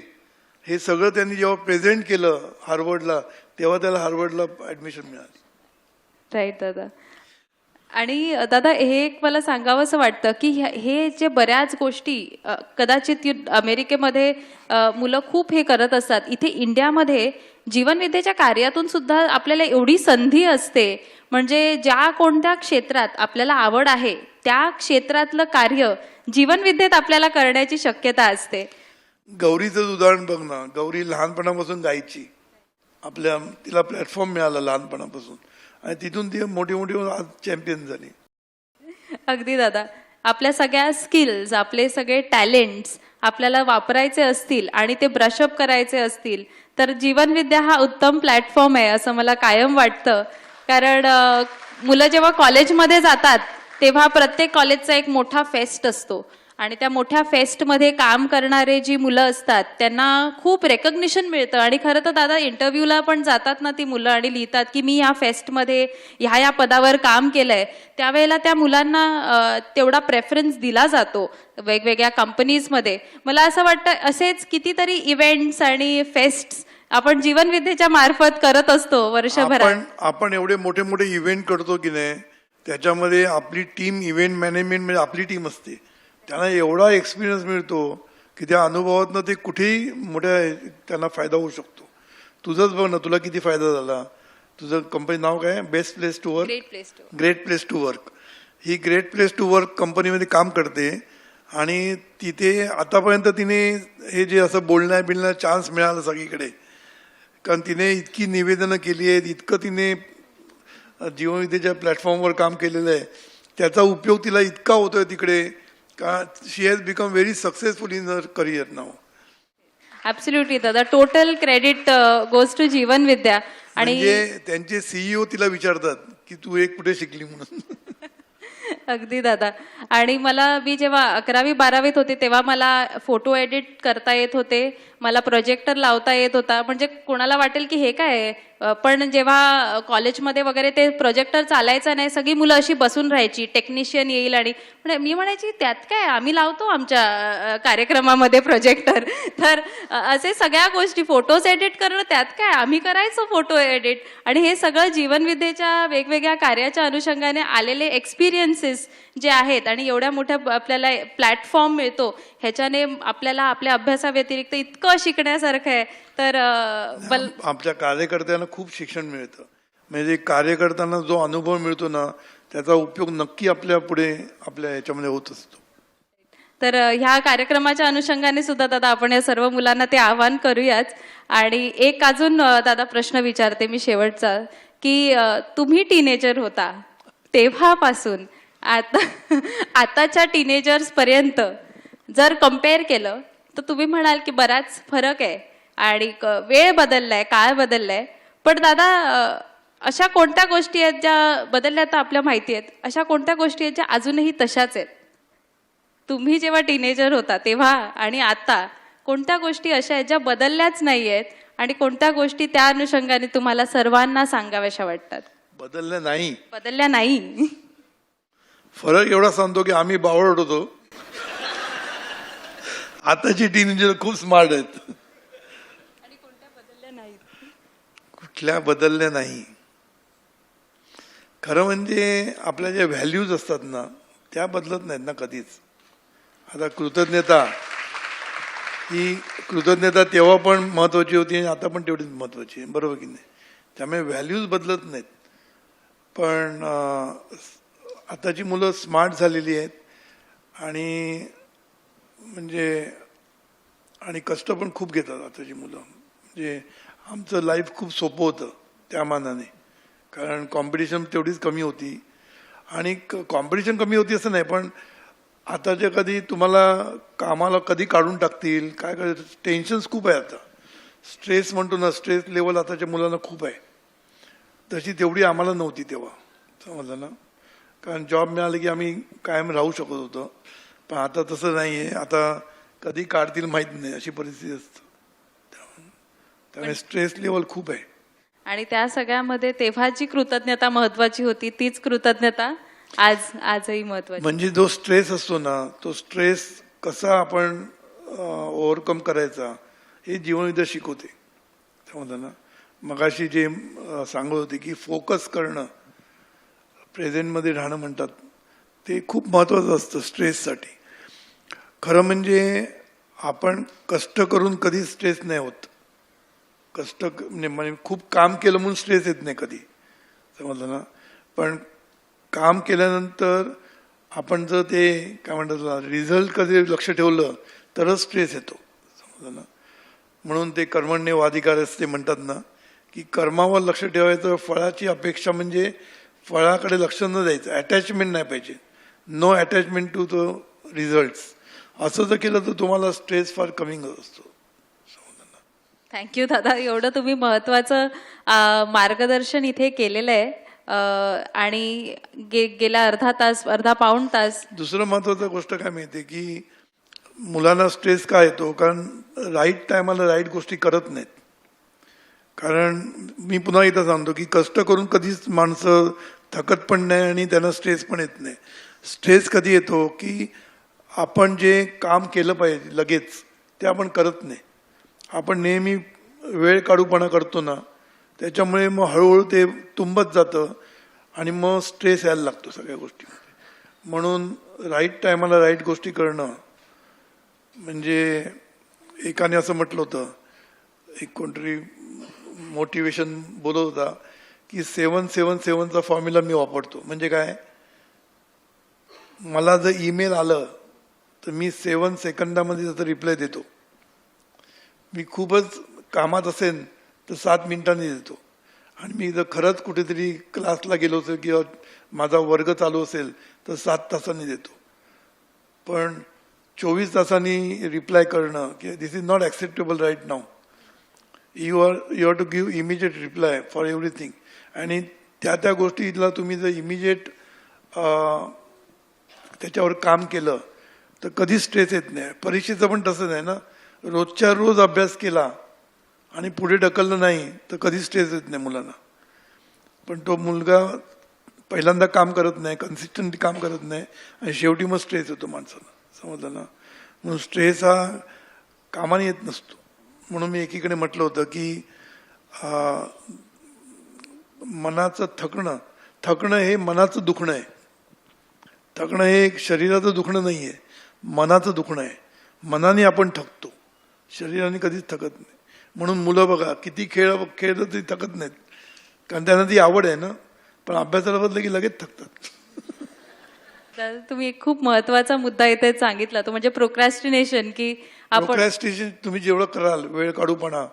हे सगळं त्यांनी जेव्हा प्रेझेंट केलं हार्वर्डला, तेव्हा त्याला हार्वर्डला ॲडमिशन मिळाली. राईट दादा. आणि दादा हे एक मला सांगावंसं वाटतं की हे जे बऱ्याच गोष्टी कदाचित अमेरिकेमध्ये मुलं खूप हे करत असतात, इथे इंडियामध्ये जीवनविद्येच्या कार्यातून सुद्धा आपल्याला एवढी संधी असते. म्हणजे ज्या कोणत्या क्षेत्रात आपल्याला आवड आहे त्या क्षेत्रातलं कार्य जीवनविद्येत आपल्याला करण्याची शक्यता असते. गौरीचं उदाहरण बघ ना, गौरी लहानपणापासून गायची, तिला प्लॅटफॉर्म मिळाला लहानपणापासून आणि तिथून ती मोठी मोठी आज चॅम्पियन झाली. अगदी दादा. आपल्या सगळ्या स्किल्स, आपले सगळे टॅलेंट्स आपल्याला वापरायचे असतील आणि ते ब्रशअप करायचे असतील तर जीवनविद्या हा उत्तम प्लॅटफॉर्म आहे असं मला कायम वाटतं. कारण मुलं जेव्हा कॉलेजमध्ये जातात तेव्हा प्रत्येक कॉलेजचा एक मोठा फेस्ट असतो आणि त्या मोठ्या फेस्टमध्ये काम करणारे जी मुलं असतात त्यांना खूप रेकग्निशन मिळतं. आणि खरं तर दादा इंटरव्ह्यूला पण जातात ना ती मुलं आणि लिहितात की मी या फेस्टमध्ये ह्या पदावर काम केलंय, त्यावेळेला त्या मुलांना तेवढा प्रेफरन्स दिला जातो वेगवेगळ्या कंपनीजमध्ये. मला असं वाटतं असेच कितीतरी इव्हेंट्स आणि फेस्ट्स आपण जीवनविद्येच्या मार्फत करत असतो वर्षभरात. आपण एवढे मोठे मोठे इव्हेंट करतो की नाही, त्याच्यामध्ये आपली टीम, इव्हेंट मॅनेजमेंट म्हणजे आपली टीम असते, त्यांना एवढा एक्सपिरियन्स मिळतो की त्या अनुभवातनं ते कुठेही मोठ्या त्यांना फायदा होऊ शकतो. तुझंच बघ ना, तुला किती फायदा झाला. तुझं कंपनी नाव काय? Best place to work, great place to work. ही ग्रेट प्लेस टू वर्क कंपनीमध्ये काम करते आणि तिथे आतापर्यंत तिने हे जे असं बोलण्या चान्स मिळाला सगळीकडे, कारण तिने इतकी निवेदनं केली आहेत, इतकं तिने जीवनविद्येच्या प्लॅटफॉर्मवर काम केलेलं आहे, त्याचा उपयोग तिला इतका होतोय तिकडे का she has become very successful in her career नाव. ऍब्सोल्युटली दादा, total credit goes to Jeevanvidya. आणि म्हणजे त्यांचे सीईओ तिला विचारतात की तू एक कुठे शिकली म्हणून. अगदी दादा. आणि मी जेव्हा 11वी-12वीत होते तेव्हा मला फोटो एडिट करता येत होते, मला प्रोजेक्टर लावता येत होता. म्हणजे कोणाला वाटेल की हे काय आहे, पण जेव्हा कॉलेजमध्ये वगैरे ते प्रोजेक्टर चालायचं नाही, सगळी मुलं अशी बसून राहायची, टेक्निशियन येईल आणि मी म्हणायची त्यात काय, आम्ही लावतो आमच्या कार्यक्रमामध्ये प्रोजेक्टर. तर असे सगळ्या गोष्टी, फोटोज एडिट करणं त्यात काय, आम्ही करायचो फोटो एडिट. आणि हे सगळं जीवनविद्येच्या वेगवेगळ्या कार्याच्या अनुषंगाने आलेले एक्सपिरियन्सेस जे आहेत आणि एवढ्या मोठ्या आपल्याला प्लॅटफॉर्म मिळतो, ह्याच्याने आपल्याला आपल्या अभ्यासाव्यतिरिक्त इतकं शिकण्यासारखं आहे. तर आमच्या कार्यकर्त्यांना खूप शिक्षण मिळतं. म्हणजे कार्यकर्त्यांना जो अनुभव मिळतो ना, त्याचा उपयोग नक्की आपल्या पुढे आपल्या ह्याच्यामध्ये होत असतो. तर ह्या कार्यक्रमाच्या अनुषंगाने सुद्धा दादा आपण या सर्व मुलांना ते आवाहन करूयाच. आणि एक अजून दादा प्रश्न विचारते मी शेवटचा, की तुम्ही टीनेजर होता तेव्हापासून आताच्या टीनेजर्स पर्यंत जर कम्पेअर केलं तर तुम्ही म्हणाल की बराच फरक आहे आणि वेळ बदललाय, काळ बदललाय. पण दादा अशा कोणत्या गोष्टी आहेत ज्या बदलल्या तर आपल्या माहिती आहेत, अशा कोणत्या गोष्टी आहेत ज्या अजूनही तशाच आहेत? तुम्ही जेव्हा टीनेजर होता तेव्हा आणि आता कोणत्या गोष्टी अशा आहेत ज्या बदलल्याच नाही आहेत आणि कोणत्या गोष्टी त्या अनुषंगाने तुम्हाला सर्वांना सांगाव्याशा वाटतात? बदलल्या नाही. फरक एवढा सांगतो की आम्ही बावळट होतो, आताची टीनेजर खूप स्मार्ट आहेत. आणि कोणत्या बदलल्या नाहीत? कुठल्या बदलल्या नाही. खरं म्हणजे आपल्या ज्या व्हॅल्यूज असतात ना, त्या बदलत नाहीत ना कधीच. आता कृतज्ञता तेव्हा पण महत्वाची होती आणि आता पण तेवढीच महत्वाची आहे, बरोबर की नाही? त्यामुळे व्हॅल्यूज बदलत नाहीत. पण आताची मुलं स्मार्ट झालेली आहेत आणि आणि कष्ट पण खूप घेतात आताची मुलं. म्हणजे आमचं लाईफ खूप सोपं होतं त्या मानाने, कारण कॉम्पिटिशन तेवढीच कमी होती. आणि कॉम्पिटिशन कमी होती असं नाही, पण आताच्या कधी तुम्हाला कामाला कधी काढून टाकतील काय करायचं, टेन्शन्स खूप आहे आता. स्ट्रेस म्हणतो ना, स्ट्रेस लेवल आताच्या मुलांना खूप आहे. तशी तेवढी आम्हाला नव्हती तेव्हा, समजलं ना? कारण जॉब मिळालं की आम्ही कायम राहू शकत होतो. पण आता तसं नाही आहे. आता कधी काढतील माहीत नाही अशी परिस्थिती असते. त्यामुळे स्ट्रेस लेवल खूप आहे. आणि त्या सगळ्यामध्ये तेव्हा जी कृतज्ञता महत्वाची होती तीच कृतज्ञता आजही महत्वाची. म्हणजे जो स्ट्रेस असतो ना, तो स्ट्रेस कसा आपण ओव्हरकम करायचा हे जीवनविद्या शिकवते, समजलं ना? मगाशी जे सांगत होते की फोकस करणं, प्रेझेंटमध्ये राहणं म्हणतात, ते खूप महत्वाचं असतं स्ट्रेससाठी. खरं म्हणजे आपण कष्ट करून कधी स्ट्रेस नाही होत. म्हणजे खूप काम केलं म्हणून स्ट्रेस येत नाही कधी, समजलं ना? पण काम केल्यानंतर आपण जर ते काय म्हणतात रिझल्ट कधी लक्ष ठेवलं तरच स्ट्रेस येतो, समजलं ना? म्हणून ते कर्मण्येव अधिकारस्ते म्हणतात ना, की कर्मावर लक्ष ठेवायचं. फळाची अपेक्षा म्हणजे फळाकडे लक्ष न द्यायचं, अटॅचमेंट नाही पाहिजे. No attachment to the results. असं जर केलं तर तुम्हाला स्ट्रेस फार कमी असतो. थँक्यू दादा, एवढं तुम्ही महत्वाचं मार्गदर्शन इथे केलेलं आहे. आणि गेला अर्धा पाऊण तास दुसरं महत्वाचं गोष्ट काय माहिती की मुलांना स्ट्रेस का येतो, कारण राईट टायमाला राईट गोष्टी करत नाहीत. कारण मी पुन्हा इथं सांगतो की कष्ट करून कधीच माणसं थकत पण नाही आणि त्यांना स्ट्रेस पण येत नाही. स्ट्रेस कधी येतो की आपण जे काम केलं पाहिजे लगेच ते आपण करत नाही. आपण नेहमी वेळ काढूपणा करतो ना, त्याच्यामुळे मग हळूहळू ते तुंबत जातं आणि मग स्ट्रेस यायला लागतो सगळ्या गोष्टीमध्ये. म्हणून राईट टायमाला राईट गोष्टी करणं म्हणजे एकाने असं म्हटलं होतं, एक कोणतरी मोटिवेशन बोलत होता की 777चा फॉर्म्युला मी वापरतो. म्हणजे काय, मला जर ईमेल आलं तर मी 7 सेकंदामध्ये त्याचा रिप्लाय देतो. मी खूपच कामात असेल तर 7 मिनिटांनी देतो. आणि मी जर खरंच कुठेतरी क्लासला गेलो असेल किंवा माझा वर्ग चालू असेल तर 7 तासांनी देतो. पण 24 तासांनी रिप्लाय करणं की this is not acceptable right नाव. You have to give immediate reply for everything. आणि त्या गोष्टीला तुम्ही जर इमिजिएट त्याच्यावर काम केलं तर कधीच स्ट्रेस येत नाही. परीक्षेचं पण तसंच आहे ना, रोजच्या रोज अभ्यास केला आणि पुढे ढकललं नाही तर कधीच स्ट्रेस येत नाही मुलांना. पण तो मुलगा पहिल्यांदा काम करत नाही, कन्सिस्टंटली काम करत नाही आणि शेवटी मग स्ट्रेस येतो माणसाला. समजलं ना. म्हणून स्ट्रेस हा कामाने येत नसतो. म्हणून मी एकीकडे म्हटलं होतं की मनाचं थकणं हे मनाचं दुखणं आहे. थकणं हे एक शरीराचं दुखणं नाही आहे, मनाचं दुखणं आहे. मनाने आपण थकतो, शरीराने कधीच थकत नाही. म्हणून मुलं बघा किती खेळलं तरी थकत नाहीत, कारण त्यांना ती आवड आहे ना. पण अभ्यासाला बदलं की लगेच थकतात. दादा, तुम्ही एक खूप महत्वाचा मुद्दा इथे सांगितला, तो म्हणजे प्रोक्रॅस्टिनेशन. की आपण प्रोक्रॅस्टिनेशन तुम्ही जेवढं कराल वेळ काढूपणा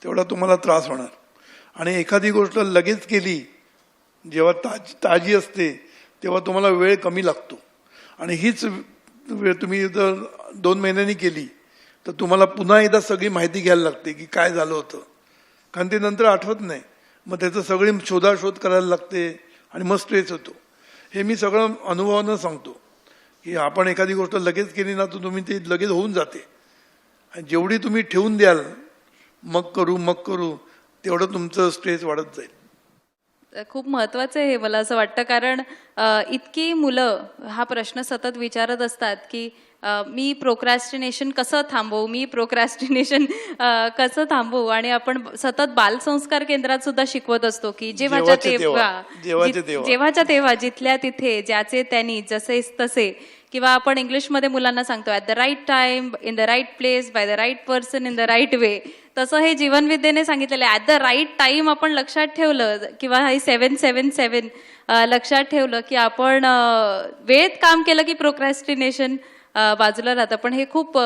तेवढा तुम्हाला त्रास होणार. आणि एखादी गोष्ट लगेच केली जेव्हा ताजी असते तेव्हा तुम्हाला वेळ कमी लागतो. आणि हीच वेळ तुम्ही जर 2 महिन्यांनी केली तर तुम्हाला पुन्हा एकदा सगळी माहिती घ्यायला लागते की काय झालं होतं, कारण ते नंतर आठवत नाही. मग त्याचं सगळी शोधाशोध करायला लागते आणि मग स्ट्रेस होतो. हे मी सगळं अनुभवानं सांगतो की आपण एखादी गोष्ट लगेच केली ना तर तुम्ही ते लगेच होऊन जाते. आणि जेवढी तुम्ही ठेवून द्याल मग करू तेवढं तुमचं स्ट्रेस वाढत जाईल. खूप महत्वाचं आहे हे मला असं वाटतं. कारण इतकी मुलं हा प्रश्न सतत विचारत असतात की मी प्रोक्रॅस्टिनेशन कसं थांबवू. आणि आपण सतत बालसंस्कार केंद्रात सुद्धा शिकवत असतो की जेव्हाच्या तेव्हा जिथल्या तिथे ज्याचे त्यांनी जसे तसे. किंवा आपण इंग्लिशमध्ये मुलांना सांगतो at the right time, in the right place, by the right person, in the right way. तसं हे जीवनविद्येने सांगितलेलं आहे. ॲट द राईट टाइम आपण लक्षात ठेवलं किंवा हे 777 लक्षात ठेवलं की आपण वेळेत काम केलं की प्रोक्रॅस्टिनेशन बाजूला राहतं. पण हे खूप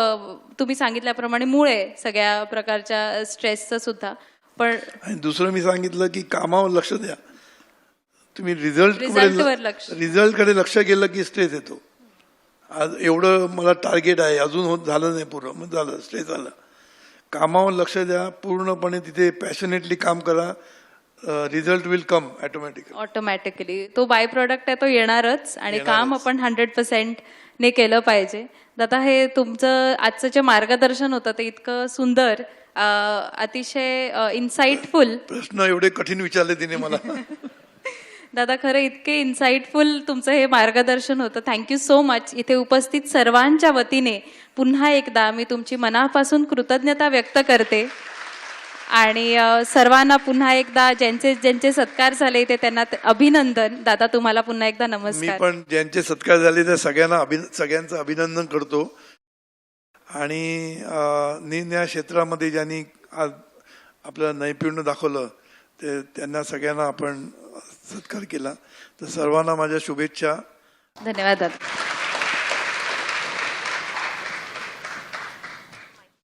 तुम्ही सांगितल्याप्रमाणे मूळ आहे सगळ्या प्रकारच्या स्ट्रेसचं सुद्धा. पण आणि दुसरं मी सांगितलं की कामावर लक्ष द्या. तुम्ही रिझल्टकडे लक्ष गेलं की स्ट्रेस येतो. आज एवढं मला टार्गेट आहे, अजून झालं नाही पूर्ण, मग झालं स्ट्रेस आला. कामावर लक्ष द्या, पूर्णपणे तिथे पॅशनेटली काम करा, रिझल्ट विल कम ऑटोमॅटिकली. तो बाय प्रोडक्ट आहे, तो येणारच. आणि काम आपण 100% ने केलं पाहिजे. दादा, हे तुमचं आजचं जे मार्गदर्शन होतं ते इतकं सुंदर, अतिशय इन्साइटफुल. प्रश्न एवढे कठीण विचारले तिने मला. दादा, खरं इतके इन्साइटफुल तुमचं हे मार्गदर्शन होतं. Thank you so much. इथे उपस्थित सर्वांच्या वतीने पुन्हा एकदा मी तुमची मनापासून कृतज्ञता व्यक्त करते. आणि सर्वांना पुन्हा एकदा ज्यांचे सत्कार झाले ते त्यांना अभिनंदन. दादा, तुम्हाला पुन्हा एकदा नमस्कार. मी पण ज्यांचे सत्कार झाले त्या सगळ्यांचं अभिनंदन करतो. आणि निरनिराळ्या क्षेत्रामध्ये ज्यांनी आज आपलं नैपुण्य दाखवलं ते त्यांना सगळ्यांना आपण सत्कार केला. तर सर्वांना माझ्या शुभेच्छा. धन्यवाद दादा.